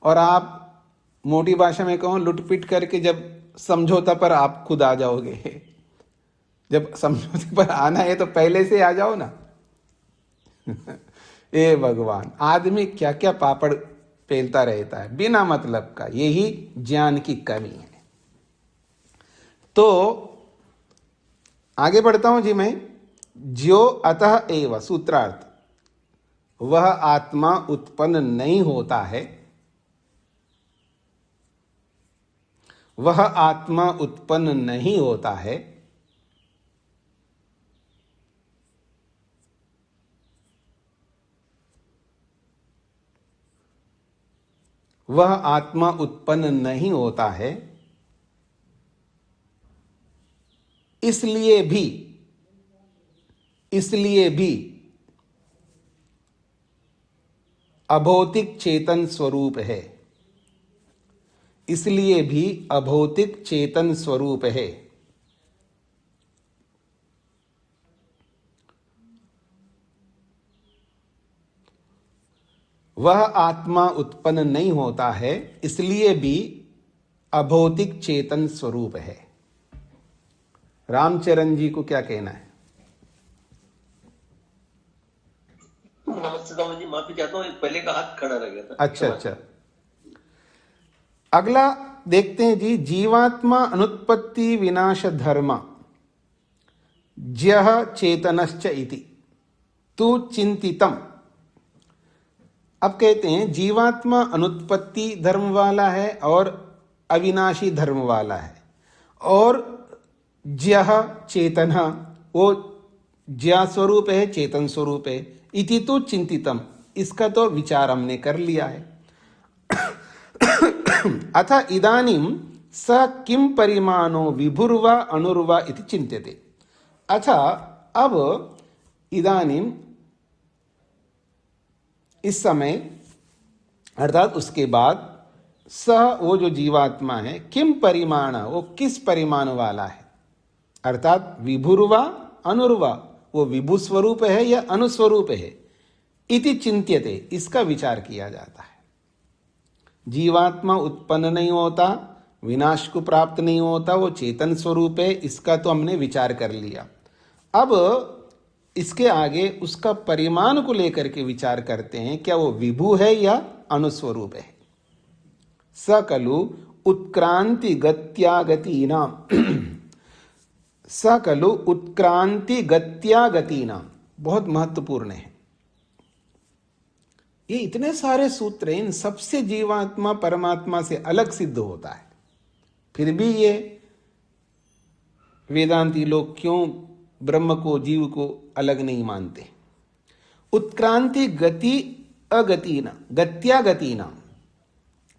और आप मोटी भाषा में कहूं, लुटपिट करके जब समझौता पर आप खुद आ जाओगे। जब समझौते पर आना है तो पहले से आ जाओ ना। ए भगवान, आदमी क्या क्या पापड़ पेलता रहता है बिना मतलब का। यही ज्ञान की कमी है। तो आगे बढ़ता हूं जी मैं। ज्यो अतः एव, सूत्रार्थ, वह आत्मा उत्पन्न नहीं होता है, वह आत्मा उत्पन्न नहीं होता है, वह आत्मा उत्पन्न नहीं होता है, इसलिए भी अभौतिक चेतन स्वरूप है, इसलिए भी अभौतिक चेतन स्वरूप है। वह आत्मा उत्पन्न नहीं होता है, इसलिए भी अभौतिक चेतन स्वरूप है। रामचरण जी को क्या कहना है? नमस्ते दाऊ जी, माफी चाहता हूँ, पहले का हाथ खड़ा रह गया था। अच्छा। अगला देखते हैं जी। जीवात्मा अनुत्पत्ति विनाश धर्म ज्यः चेतनश्च इति तु चिंतितम। अब कहते हैं जीवात्मा अनुत्पत्ति धर्म वाला है और अविनाशी धर्म वाला है, और ज्यः चेतन, वो ज्या स्वरूप है, चेतन स्वरूप है। इति तो चिंतितम, इसका तो विचार हमने कर लिया है। अथ इदानीं स किम परिमाणो विभुर्वा अणुर्वा इति चिंत्यते। अच्छा, अब इदानीं, इस समय, अर्थात उसके बाद, सह, वो जो जीवात्मा है, किम परिमाण, वो किस परिमाण वाला है, अर्थात विभुर्वा अणुर्वा, वो विभु स्वरूप है या अनुस्वरूप है, इति चिंत्यते, इसका विचार किया जाता है। जीवात्मा उत्पन्न नहीं होता, विनाश को प्राप्त नहीं होता, वो चेतन स्वरूप है, इसका तो हमने विचार कर लिया। अब इसके आगे उसका परिमाण को लेकर के विचार करते हैं, क्या वो विभु है या अनुस्वरूप है। सकलु उत्क्रांति गत्यागतीनाम, सकलु उत्क्रांति गत्यागतीनाम, बहुत महत्वपूर्ण है। ये इतने सारे सूत्र हैं, इन सबसे जीवात्मा परमात्मा से अलग सिद्ध होता है, फिर भी ये वेदांती लोग क्यों ब्रह्म को, जीव को अलग नहीं मानते। उत्क्रांति गति अगतीना, गत्यागतीना,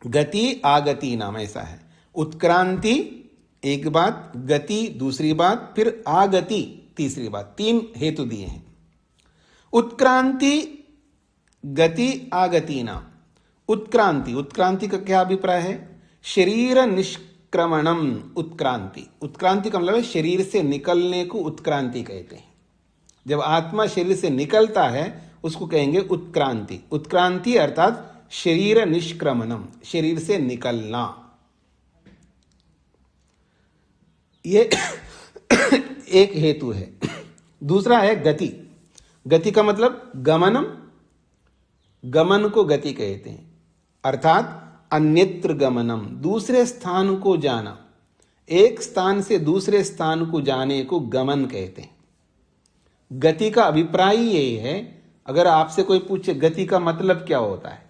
गति आगतीनाम, ऐसा है। उत्क्रांति एक बात, गति दूसरी बात, फिर आगति तीसरी बात, तीन हेतु दिए हैं। उत्क्रांति गति आगतीना। उत्क्रांति, उत्क्रांति का क्या अभिप्राय है? शरीर निष्क्रमणम उत्क्रांति। उत्क्रांति का मतलब है शरीर से निकलने को उत्क्रांति कहते हैं। जब आत्मा शरीर से निकलता है उसको कहेंगे उत्क्रांति। उत्क्रांति अर्थात शरीर निष्क्रमणम, शरीर से निकलना। ये एक हेतु है। दूसरा है गति। गति का मतलब गमनम, गमन को गति कहते हैं, अर्थात अन्यत्र गमनम, दूसरे स्थान को जाना। एक स्थान से दूसरे स्थान को जाने को गमन कहते हैं। गति का अभिप्राय यही है। अगर आपसे कोई पूछे गति का मतलब क्या होता है,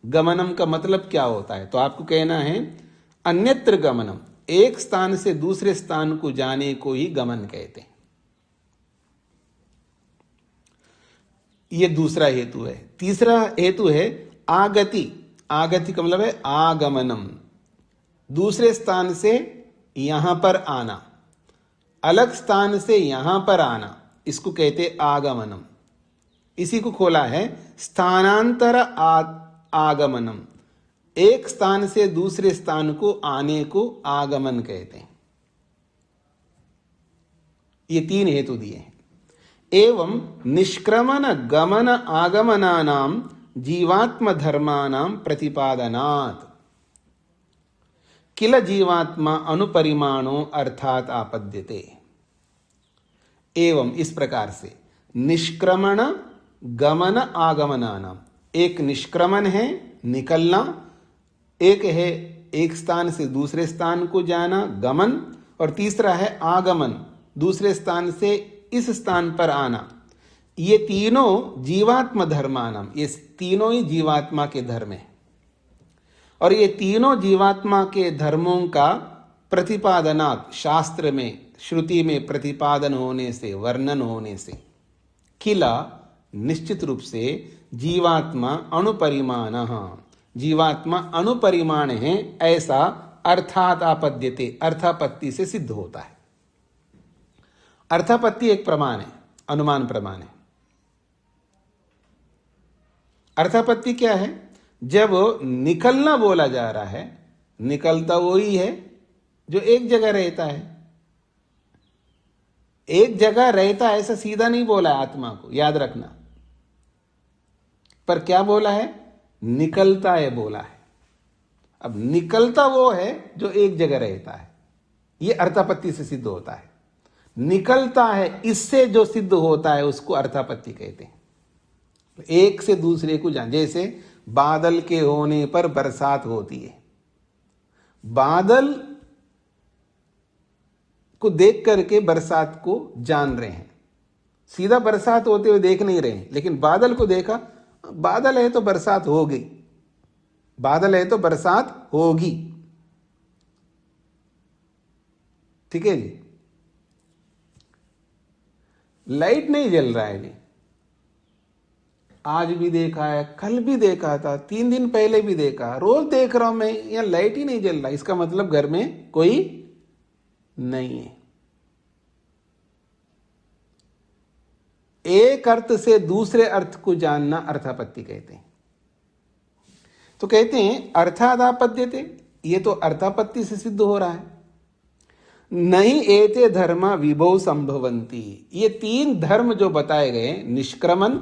गमनम का मतलब क्या होता है, तो आपको कहना है अन्यत्र गमनम, एक स्थान से दूसरे स्थान को जाने को ही गमन कहते हैं। ये दूसरा हेतु है। तीसरा हेतु है आगति। आगति का मतलब है आगमनम, दूसरे स्थान से यहां पर आना, अलग स्थान से यहां पर आना, इसको कहते आगमनम। इसी को खोला है स्थानांतर आगमनम, एक स्थान से दूसरे स्थान को आने को आगमन कहते हैं। ये तीन हेतु दिए हैं। एवं निष्क्रमण गमन आगमनानाम जीवात्म धर्मानाम प्रतिपादनात् किल जीवात्मा अनुपरिमाणो अर्थात आपद्यते। एवं इस प्रकार से निष्क्रमण गमन आगमनानाम, एक निष्क्रमण है निकलना, एक है एक स्थान से दूसरे स्थान को जाना गमन, और तीसरा है आगमन, दूसरे स्थान से इस स्थान पर आना। ये तीनों जीवात्म धर्मानम, ये तीनों ही जीवात्मा के धर्म है। और ये तीनों जीवात्मा के धर्मों का प्रतिपादनात्, शास्त्र में श्रुति में प्रतिपादन होने से, वर्णन होने से, किला निश्चित रूप से जीवात्मा अणुपरिमाण, जीवात्मा अणुपरिमाण है ऐसा अर्थात आपद्यते, अर्थापत्ति से सिद्ध होता है। अर्थापत्ति एक प्रमाण है, अनुमान प्रमाण है। अर्थापत्ति क्या है? जब निकलना बोला जा रहा है, निकलता वही है जो एक जगह रहता है। एक जगह रहता है ऐसा सीधा नहीं बोला है आत्मा को, याद रखना। पर क्या बोला है? निकलता है बोला है। अब निकलता वो है जो एक जगह रहता है, ये अर्थापत्ति से सिद्ध होता है। निकलता है इससे जो सिद्ध होता है उसको अर्थापत्ति कहते हैं। एक से दूसरे को जान, जैसे बादल के होने पर बरसात होती है। बादल को देख करके बरसात को जान रहे हैं, सीधा बरसात होते हुए देख नहीं रहे हैं, लेकिन बादल को देखा, बादल है तो बरसात होगी, बादल है तो बरसात होगी। ठीक है जी। लाइट नहीं जल रहा है जी, आज भी देखा है, कल भी देखा था, 3 दिन पहले भी देखा, रोज देख रहा हूं मैं, यहां लाइट ही नहीं जल रहा। इसका मतलब घर में कोई नहीं है। एक अर्थ से दूसरे अर्थ को जानना अर्थापत्ति कहते हैं। तो कहते हैं अर्थादापद्यते, ये तो अर्थापत्ति से सिद्ध हो रहा है। नहीं एते धर्मा विभव संभवंती, ये 3 धर्म जो बताए गए, निष्क्रमण,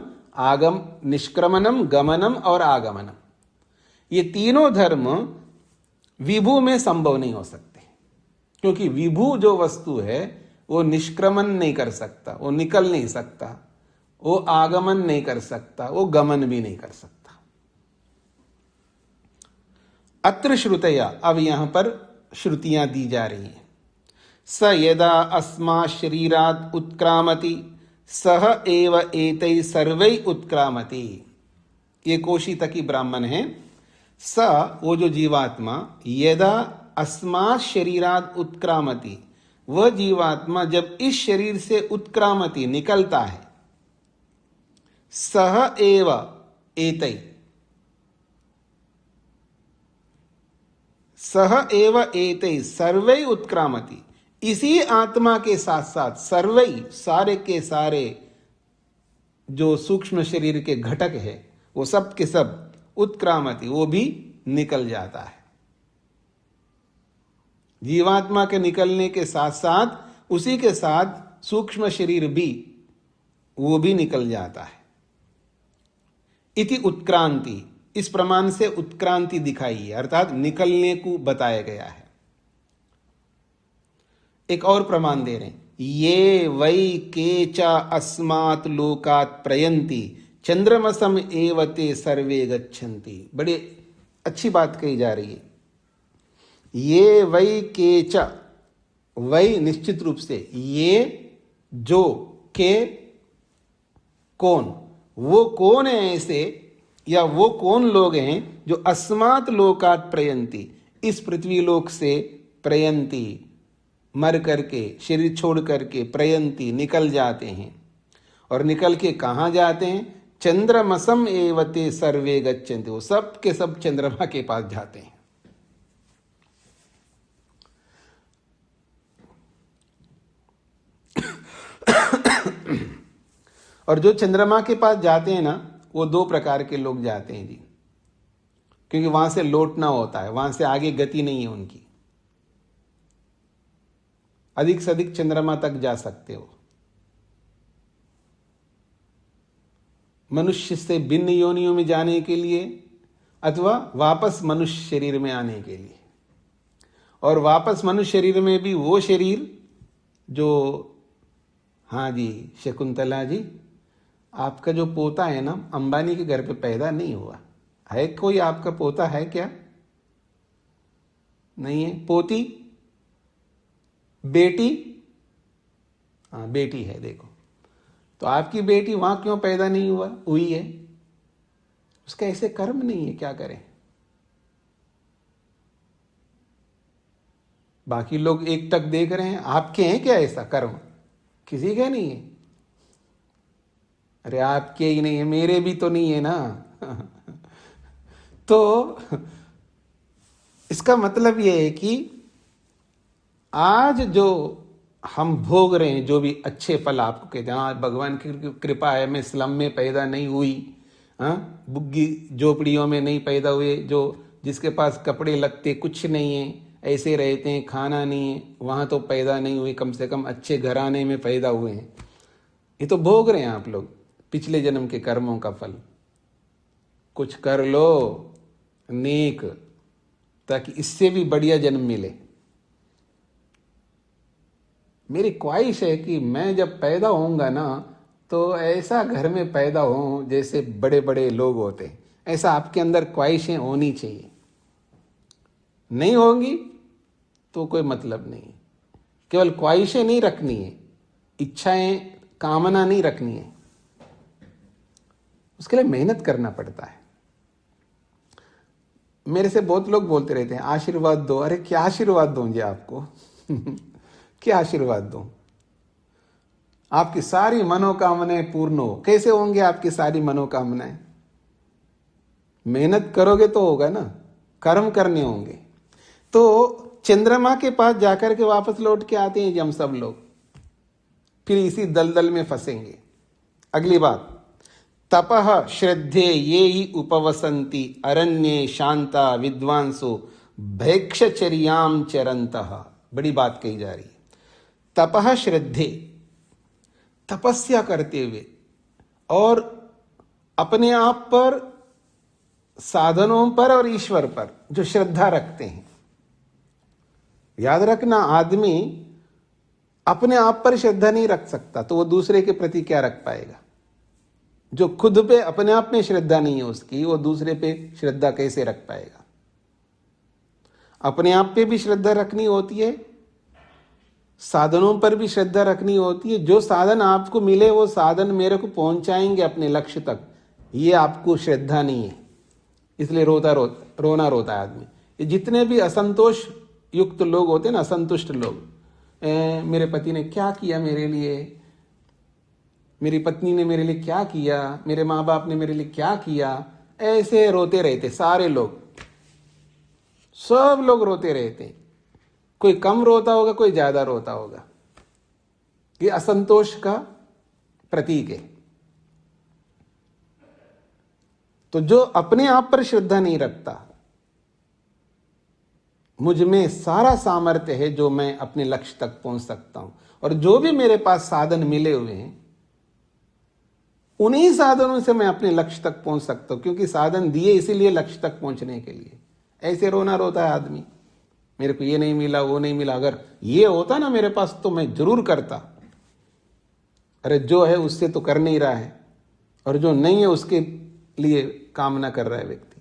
निष्क्रमणम, गमनम और आगमनम, ये तीनों धर्म विभु में संभव नहीं हो सकते, क्योंकि विभु जो वस्तु है वो निष्क्रमण नहीं कर सकता, वो निकल नहीं सकता, वो आगमन नहीं कर सकता, वो गमन भी नहीं कर सकता। अत्र श्रुतया, अब यहां पर श्रुतियां दी जा रही हैं। स यदा अस्मा शरीरात् उत्क्रामति सह एव एतै सर्वै उत्क्रामति। ये कोशितकी ब्राह्मण है। स, वो जो जीवात्मा, यदा अस्मात् शरीरात् उत्क्रामति, वह जीवात्मा जब इस शरीर से उत्क्रामति, निकलता है, सह एव एतै, सह एव एतै सर्वै उत्क्रामति, इसी आत्मा के साथ साथ सर्वै, सारे के सारे जो सूक्ष्म शरीर के घटक है वो सब के सब उत्क्रामति, वो भी निकल जाता है। जीवात्मा के निकलने के साथ साथ उसी के साथ सूक्ष्म शरीर भी, वो भी निकल जाता है। इति उत्क्रांति, इस प्रमाण से उत्क्रांति दिखाई है, अर्थात निकलने को बताया गया है। एक और प्रमाण दे रहे हैं, ये वै केचा अस्मात् लोकात् प्रयंति चंद्रमसम एवते सर्वे गच्छन्ति। बड़ी अच्छी बात कही जा रही है। ये वै केचा, वै निश्चित रूप से, ये जो, के कौन, वो कौन है ऐसे, या वो कौन लोग हैं जो अस्मात् लोकात् प्रयंति, इस पृथ्वी लोक से प्रयंति, मर करके, शरीर छोड़ करके, प्रयंति, निकल जाते हैं। और निकल के कहाँ जाते हैं? चंद्रमसम एवते सर्वे गच्छन्ति, वो सब के सब चंद्रमा के पास जाते हैं। और जो चंद्रमा के पास जाते हैं ना, वो 2 प्रकार के लोग जाते हैं जी, क्योंकि वहां से लौटना होता है, वहां से आगे गति नहीं है उनकी। अधिक से अधिक चंद्रमा तक जा सकते हो, मनुष्य से भिन्न योनियों में जाने के लिए, अथवा वापस मनुष्य शरीर में आने के लिए। और वापस मनुष्य शरीर में भी वो शरीर जो, हाँ जी शकुंतला जी, आपका जो पोता है ना, अंबानी के घर पे पैदा नहीं हुआ है। कोई आपका पोता है क्या? नहीं है। पोती? बेटी, हाँ बेटी है, देखो तो आपकी बेटी वहां क्यों पैदा नहीं हुई है? उसका ऐसे कर्म नहीं है, क्या करें? बाकी लोग एक टक देख रहे हैं, आपके हैं क्या ऐसा कर्म? किसी के नहीं है। अरे आपके ही नहीं है, मेरे भी तो नहीं है ना। तो इसका मतलब यह है कि आज जो हम भोग रहे हैं, जो भी अच्छे फल आपको कहते हैं, हाँ भगवान की कृपा है, मैं स्लम में पैदा नहीं हुई, हाँ बुग्गी झोपड़ियों में नहीं पैदा हुए, जो जिसके पास कपड़े लगते कुछ नहीं है, ऐसे रहते हैं, खाना नहीं है, वहाँ तो पैदा नहीं हुए, कम से कम अच्छे घराने में पैदा हुए हैं। ये तो भोग रहे हैं आप लोग पिछले जन्म के कर्मों का फल। कुछ कर लो नेक, ताकि इससे भी बढ़िया जन्म मिले। मेरी ख्वाहिश है कि मैं जब पैदा होऊंगा ना, तो ऐसा घर में पैदा हो जैसे बड़े बड़े लोग होते हैं। ऐसा आपके अंदर ख्वाहिशें होनी चाहिए। नहीं होंगी तो कोई मतलब नहीं। केवल ख्वाहिशें नहीं रखनी है, इच्छाएं कामना नहीं रखनी है, उसके लिए मेहनत करना पड़ता है। मेरे से बहुत लोग बोलते रहते हैं आशीर्वाद दो। अरे क्या आशीर्वाद दूं जी आपको? क्या आशीर्वाद दूं? आपकी सारी मनोकामनाएं पूर्ण हो। कैसे होंगे आपकी सारी मनोकामनाएं? मेहनत करोगे तो होगा ना, कर्म करने होंगे। तो चंद्रमा के पास जाकर के वापस लौट के आते हैं हम सब लोग, फिर इसी दलदल में फंसेंगे। अगली बात, तपः श्रद्धे ये ही उपवसंती अरण्ये शांता विद्वांसो भैक्षचर्याम चरंतः। बड़ी बात कही जा रही है। तपः श्रद्धे, तपस्या करते हुए और अपने आप पर, साधनों पर और ईश्वर पर जो श्रद्धा रखते हैं। याद रखना, आदमी अपने आप पर श्रद्धा नहीं रख सकता तो वो दूसरे के प्रति क्या रख पाएगा? जो खुद पे अपने आप में श्रद्धा नहीं है उसकी, वो दूसरे पे श्रद्धा कैसे रख पाएगा? अपने आप पे भी श्रद्धा रखनी होती है, साधनों पर भी श्रद्धा रखनी होती है। जो साधन आपको मिले वो साधन मेरे को पहुंचाएंगे अपने लक्ष्य तक, ये आपको श्रद्धा नहीं है, इसलिए रोना रोता है आदमी। ये जितने भी असंतोष युक्त लोग होते हैं ना, असंतुष्ट लोग, मेरे पति ने क्या किया मेरे लिए, मेरी पत्नी ने मेरे लिए क्या किया, मेरे माँ बाप ने मेरे लिए क्या किया, ऐसे रोते रहते सारे लोग, सब लोग रोते रहते। कोई कम रोता होगा, कोई ज्यादा रोता होगा। ये असंतोष का प्रतीक है। तो जो अपने आप पर श्रद्धा नहीं रखता, मुझ में सारा सामर्थ्य है जो मैं अपने लक्ष्य तक पहुंच सकता हूं, और जो भी मेरे पास साधन मिले हुए हैं उन्हीं साधनों से मैं अपने लक्ष्य तक पहुंच सकता हूं, क्योंकि साधन दिए इसीलिए लक्ष्य तक पहुंचने के लिए। ऐसे रोना रोता है आदमी, मेरे को ये नहीं मिला, वो नहीं मिला, अगर ये होता ना मेरे पास तो मैं जरूर करता। अरे जो है उससे तो कर नहीं रहा है, और जो नहीं है उसके लिए कामना कर रहा है व्यक्ति।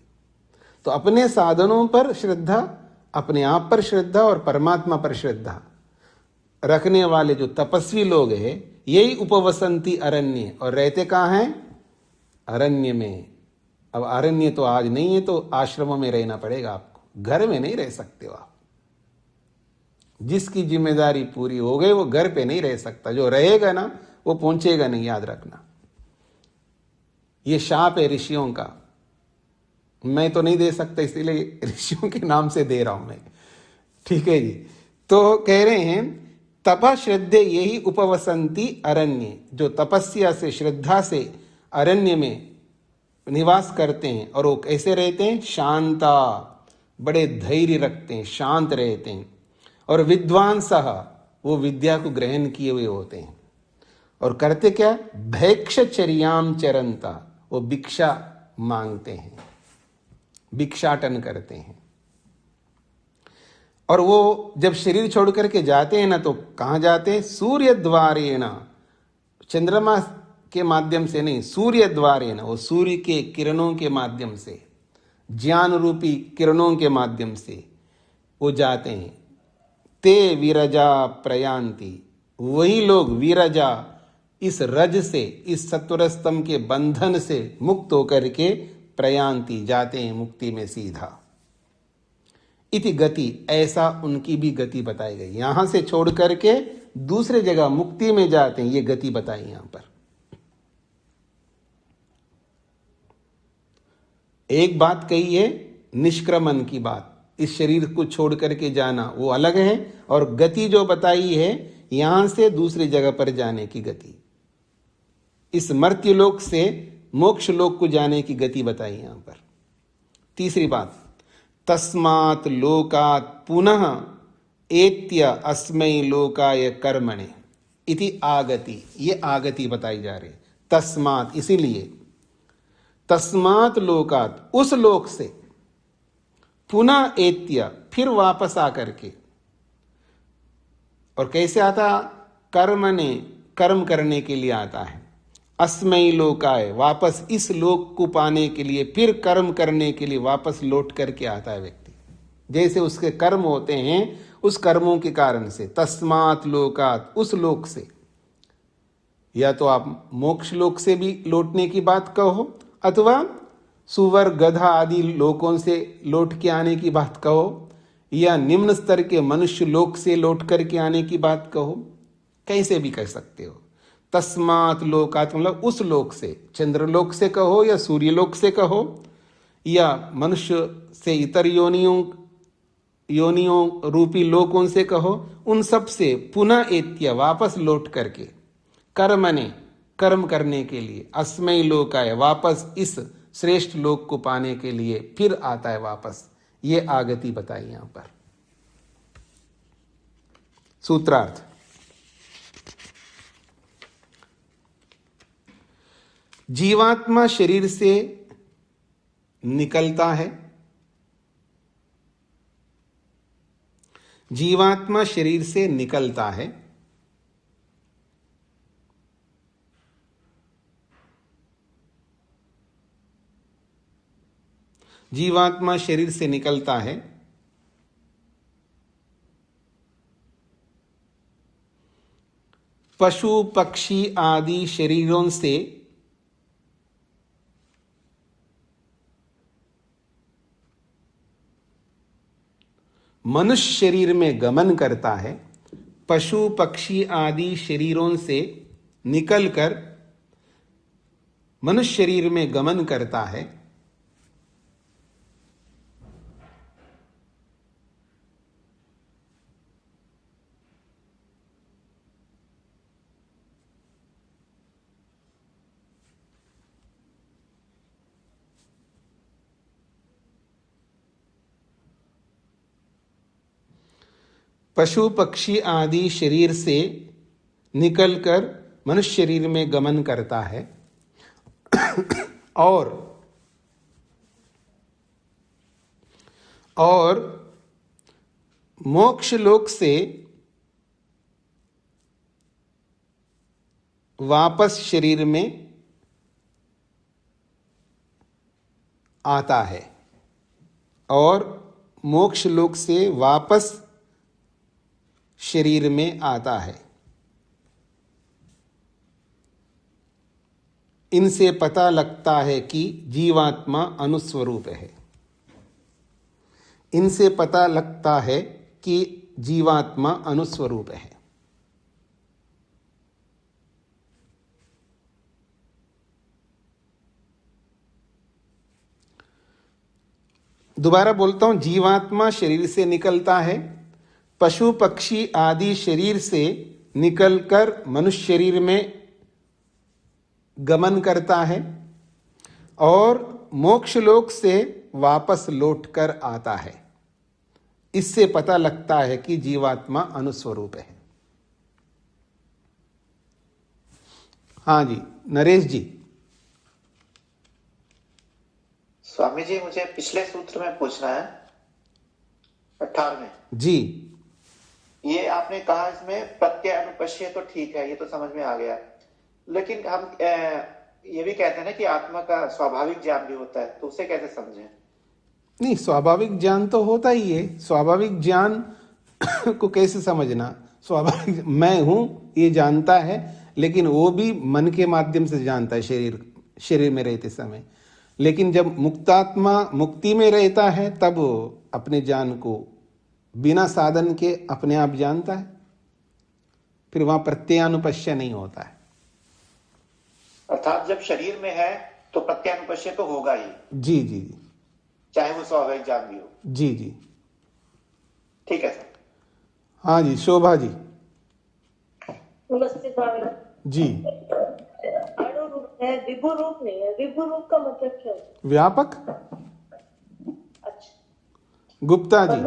तो अपने साधनों पर श्रद्धा, अपने आप पर श्रद्धा और परमात्मा पर श्रद्धा रखने वाले जो तपस्वी लोग हैं, यही उपवसंती अरण्य। और रहते कहाँ हैं? अरण्य में। अब अरण्य तो आज नहीं है, तो आश्रमों में रहना पड़ेगा आपको, घर में नहीं रह सकते हो आप। जिसकी जिम्मेदारी पूरी हो गई वो घर पे नहीं रह सकता, जो रहेगा ना वो पहुंचेगा नहीं, याद रखना। ये शाप है ऋषियों का, मैं तो नहीं दे सकता, इसीलिए ऋषियों के नाम से दे रहा हूं मैं। ठीक है जी। तो कह रहे हैं तपः श्रद्धे यही उपवसंती अरण्य, जो तपस्या से श्रद्धा से अरण्य में निवास करते हैं। और वो कैसे रहते हैं? शांता, बड़े धैर्य रखते हैं, शांत रहते हैं। और विद्वांसः, वो विद्या को ग्रहण किए हुए होते हैं। और करते क्या? भैक्षचर्याम चरंता, वो भिक्षा मांगते हैं, भिक्षाटन करते हैं। और वो जब शरीर छोड़ करके जाते हैं ना, तो कहाँ जाते हैं? सूर्य द्वारेण, चंद्रमा के माध्यम से नहीं, सूर्य द्वारेण, वो सूर्य के किरणों के माध्यम से, ज्ञान रूपी किरणों के माध्यम से वो जाते हैं। ते विरजा प्रयांति, वही लोग विरजा इस रज से, इस सत्वरस्तम के बंधन से मुक्त होकर के प्रयांति जाते हैं मुक्ति में सीधा। इति गति, ऐसा उनकी भी गति बताई गई। यहां से छोड़ करके दूसरे जगह मुक्ति में जाते हैं, ये गति बताई यहां पर। एक बात कही है निष्क्रमण की बात, इस शरीर को छोड़ करके जाना, वो अलग है। और गति जो बताई है यहां से दूसरी जगह पर जाने की गति, इस मर्त्य लोक से मोक्ष लोक को जाने की गति बताई यहां पर। तीसरी बात, तस्मात् लोकात् पुनः एत्य अस्मै लोकाय कर्मणे इति आगति, ये आगति बताई जा रही है। तस्मात्, इसीलिए, तस्मात् लोकात्, उस लोक से, पुनः एत्य, फिर वापस आकर के। और कैसे आता? कर्मणे, कर्म करने के लिए आता है। अस्मै लोकाय, वापस इस लोक को पाने के लिए, फिर कर्म करने के लिए वापस लौट करके आता है व्यक्ति, जैसे उसके कर्म होते हैं उस कर्मों के कारण से। तस्मात् लोकात्, उस लोक से, या तो आप मोक्ष लोक से भी लौटने की बात कहो, अथवा सुवर गधा आदि लोकों से लौट के आने की बात कहो, या निम्न स्तर के मनुष्य लोक से लौट करके आने की बात कहो, कैसे भी कह सकते हो। तस्मात् लोकात् मतलब उस लोक से, चंद्रलोक से कहो या सूर्यलोक से कहो, या मनुष्य से इतर योनियों रूपी लोकों से कहो, उन सब से पुनः एत्य, वापस लौट करके, कर्मणे, कर्म करने के लिए, अस्मै लोकाय, वापस इस श्रेष्ठ लोक को पाने के लिए फिर आता है वापस। ये आगति बताई यहां पर। सूत्रार्थ, जीवात्मा शरीर से निकलता है, जीवात्मा शरीर से निकलता है, जीवात्मा शरीर से निकलता है, पशु पक्षी आदि शरीरों से मनुष्य शरीर में गमन करता है। पशु पक्षी आदि शरीरों से निकलकर मनुष्य शरीर में गमन करता है। पशु पक्षी आदि शरीर से निकलकर मनुष्य शरीर में गमन करता है और मोक्ष लोक से वापस शरीर में आता है, और मोक्ष लोक से वापस शरीर में आता है। इनसे पता लगता है कि जीवात्मा अनुस्वरूप है। इनसे पता लगता है कि जीवात्मा अनुस्वरूप है। दोबारा बोलता हूं, जीवात्मा शरीर से निकलता है, पशु पक्षी आदि शरीर से निकलकर मनुष्य शरीर में गमन करता है, और मोक्ष लोक से वापस लौटकर आता है। इससे पता लगता है कि जीवात्मा अनुस्वरूप है। हाँ जी, नरेश जी। स्वामी जी, मुझे पिछले सूत्र में पूछना है, 18वें जी। ये आपने कहा इसमें प्रत्यय अनुपश्य, तो ठीक है, ये तो समझ में आ गया। लेकिन हम ये भी कहते हैं ना कि आत्मा का स्वाभाविक ज्ञान भी होता है, तो उसे कैसे समझें? नहीं, स्वाभाविक ज्ञान तो होता ही है। स्वाभाविक ज्ञान को कैसे समझना? स्वाभाविक मैं हूं ये जानता है, लेकिन वो भी मन के माध्यम से जानता है शरीर में रहते समय। लेकिन जब मुक्तात्मा मुक्ति में रहता है तब वो अपने ज्ञान को बिना साधन के अपने आप जानता है, फिर वहां प्रत्ययानुपश्य नहीं होता है। अर्थात जब शरीर में है तो प्रत्यानुपश्य तो होगा ही। जी जी जी, चाहे वो स्वाभाविक ज्ञान भी हो। जी जी, ठीक है सर। हाँ जी, शोभा जी। नमस्ते स्वामी जी। अणु रूप है, विभु रूप नहीं है। विभु रूप का मतलब क्या है? व्यापक। अच्छा, गुप्ता जी।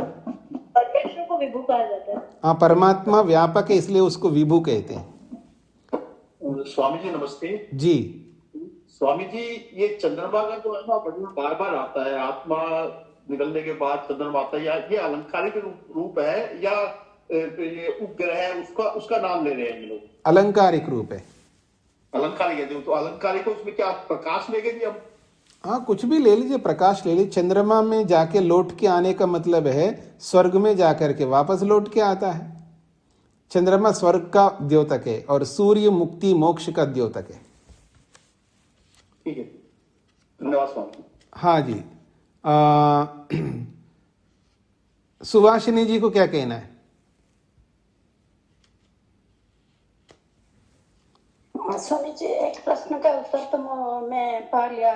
परमेश्वर को विभु कहा जाता है। हाँ, परमात्मा व्यापक है इसलिए उसको विभु कहते हैं। स्वामी जी नमस्ते। जी। स्वामी जी, ये चंद्रमा का जो है ना वर्णन बार बार आता है, आत्मा निकलने के बाद चंद्रमा आता है, या ये अलंकारिक रूप है या ये उपग्रह है, उसका नाम ले रहे हैं ये लोग? अलंकारिक रूप है। अलंकारिक है तो अलंकारिक, उसमें क्या प्रकाश लेंगे जी हम? हाँ, कुछ भी ले लीजिए, प्रकाश ले लीजिए। चंद्रमा में जाके लौट के आने का मतलब है स्वर्ग में जाकर के वापस लौट के आता है। चंद्रमा स्वर्ग का द्योतक है और सूर्य मुक्ति मोक्ष का द्योतक है। ठीक है, धन्यवाद स्वामी। हाँ जी। सुभाषिनी जी को क्या कहना है? स्वामी जी, एक प्रश्न का उत्तर तो मैं पा लिया।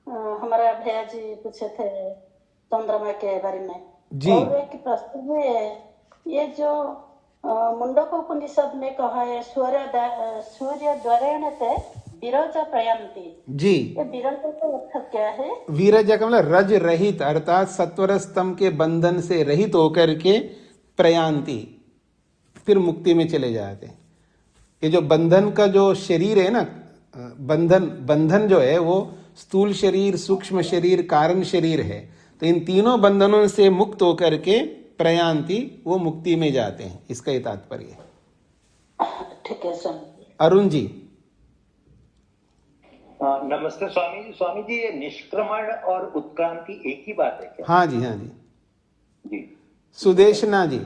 हमारा भैया जी पूछे थे चंद्रमा के बारे में जी। और एक प्रश्न भी है, ये जो मुंडक उपनिषद में कहा है सूर्य द्वारेण ते विरजा प्रयान्ति। जी। ये विरजा का अर्थ क्या है? वीरजा का मतलब रज रहित, अर्थात सत्वर स्तंभ के बंधन से रहित होकर के प्रयान्ति, फिर मुक्ति में चले जाते हैं। ये जो बंधन का जो शरीर है ना, बंधन जो है वो स्थूल शरीर, सूक्ष्म शरीर, कारण शरीर है। तो इन तीनों बंधनों से मुक्त होकर के प्रयान्ति, वो मुक्ति में जाते हैं, इसका ये तात्पर्य है। ठीक है स्वामी। अरुण जी। नमस्ते स्वामी जी। स्वामी जी, ये निष्क्रमण और उत्क्रांति एक ही बात है क्या? हाँ जी, हाँ जी जी। सुदेशना जी।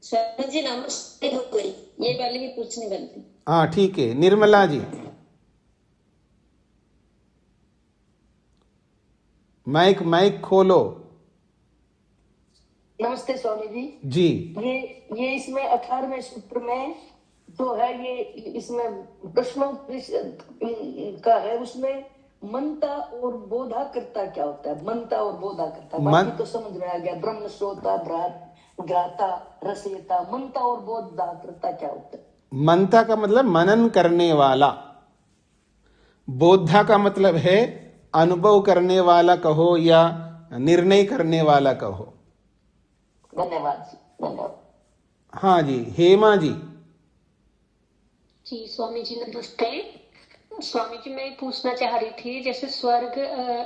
स्वामी जी नमस्ते, हो गई ये वाली भी पूछने वाली थी। हाँ ठीक है। निर्मला जी। माइक खोलो। नमस्ते स्वामी जी। जी। ये इसमें 18वें सूत्र में जो है, ये इसमें प्रश्नों का है, उसमें मनता और बोधा करता क्या होता है? मनता और बोधा करता, बाकी तो समझ में आ गया। ब्रह्म श्रोता, ग्राता, रसयिता। मनता और बोधा करता क्या होता है? मनता का मतलब मनन करने वाला, बोधा का मतलब है अनुभव करने वाला कहो या निर्णय करने वाला कहो। धन्यवाद जी, धन्यवाद। हाँ जी, हेमा जी। जी स्वामी जी नमस्ते। स्वामी जी मैं पूछना चाह रही थी, जैसे स्वर्ग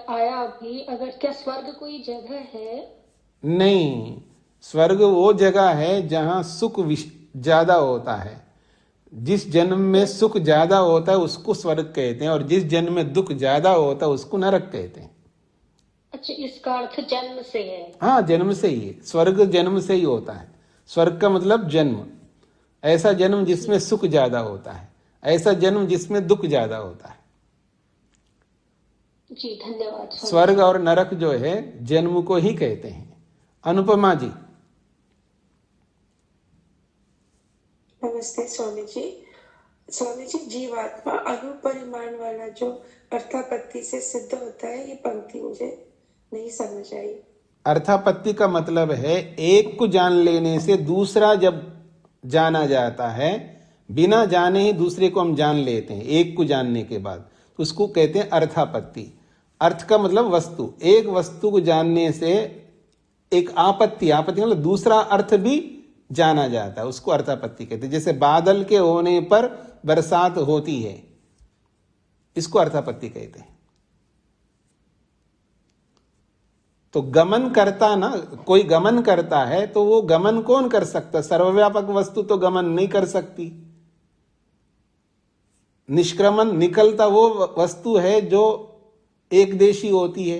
आया अभी, अगर क्या स्वर्ग कोई जगह है? नहीं, स्वर्ग वो जगह है जहां सुख ज्यादा होता है। जिस जन्म में सुख ज्यादा होता है उसको स्वर्ग कहते हैं, और जिस जन्म में दुख ज्यादा होता है उसको नरक कहते हैं। अच्छा, इसका अर्थ जन्म से है? हाँ, जन्म से ही है। स्वर्ग जन्म से ही होता है। स्वर्ग का मतलब जन्म, ऐसा जन्म जिसमें सुख ज्यादा होता है, ऐसा जन्म जिसमें दुख ज्यादा होता है। जी धन्यवाद। स्वर्ग और नरक जो है जन्म को ही कहते हैं। अनुपमा जी। नमस्ते स्वामी जी। स्वामी जी, जीवात्मा अनुपरिमाण वाला जो अर्थापत्ति से सिद्ध होता है, ये पंक्ति मुझे नहीं समझ आई। अर्थापत्ति का मतलब है एक को जान लेने से दूसरा जब जाना जाता है, बिना जाने ही दूसरे को हम जान लेते हैं एक को जानने के बाद, तो उसको कहते हैं अर्थापत्ति। अर्थ का मतलब वस्तु, एक वस्तु को जानने से एक आपत्ति मतलब दूसरा अर्थ भी जाना जाता है, उसको अर्थापत्ति कहते हैं। जैसे बादल के होने पर बरसात होती है, इसको अर्थापत्ति कहते हैं। तो गमन करता ना, कोई गमन करता है तो वो गमन कौन कर सकता? सर्वव्यापक वस्तु तो गमन नहीं कर सकती। निष्क्रमण निकलता वो वस्तु है जो एक देशी होती है,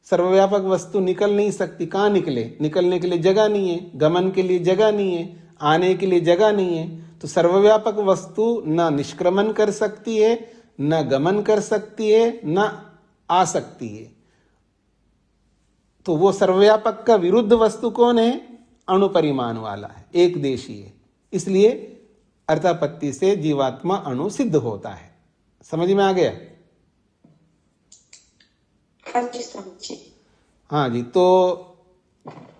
सर्वव्यापक वस्तु निकल नहीं सकती। कहाँ निकले? निकलने के लिए जगह नहीं है, गमन के लिए जगह नहीं है, आने के लिए जगह नहीं है। तो सर्वव्यापक वस्तु न निष्क्रमण कर सकती है, न गमन कर सकती है, न आ सकती है। तो वो सर्वव्यापक का विरुद्ध वस्तु कौन है? अणुपरिमाण वाला है, एक देशी है। इसलिए अर्थापत्ति से जीवात्मा अणु सिद्ध होता है। समझ में आ गया? हाँ जी स्वामी जी। हाँ जी, तो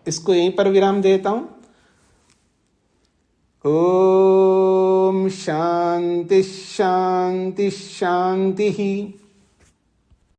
इसको यहीं पर विराम देता हूं। ओम शांति शांति शांति।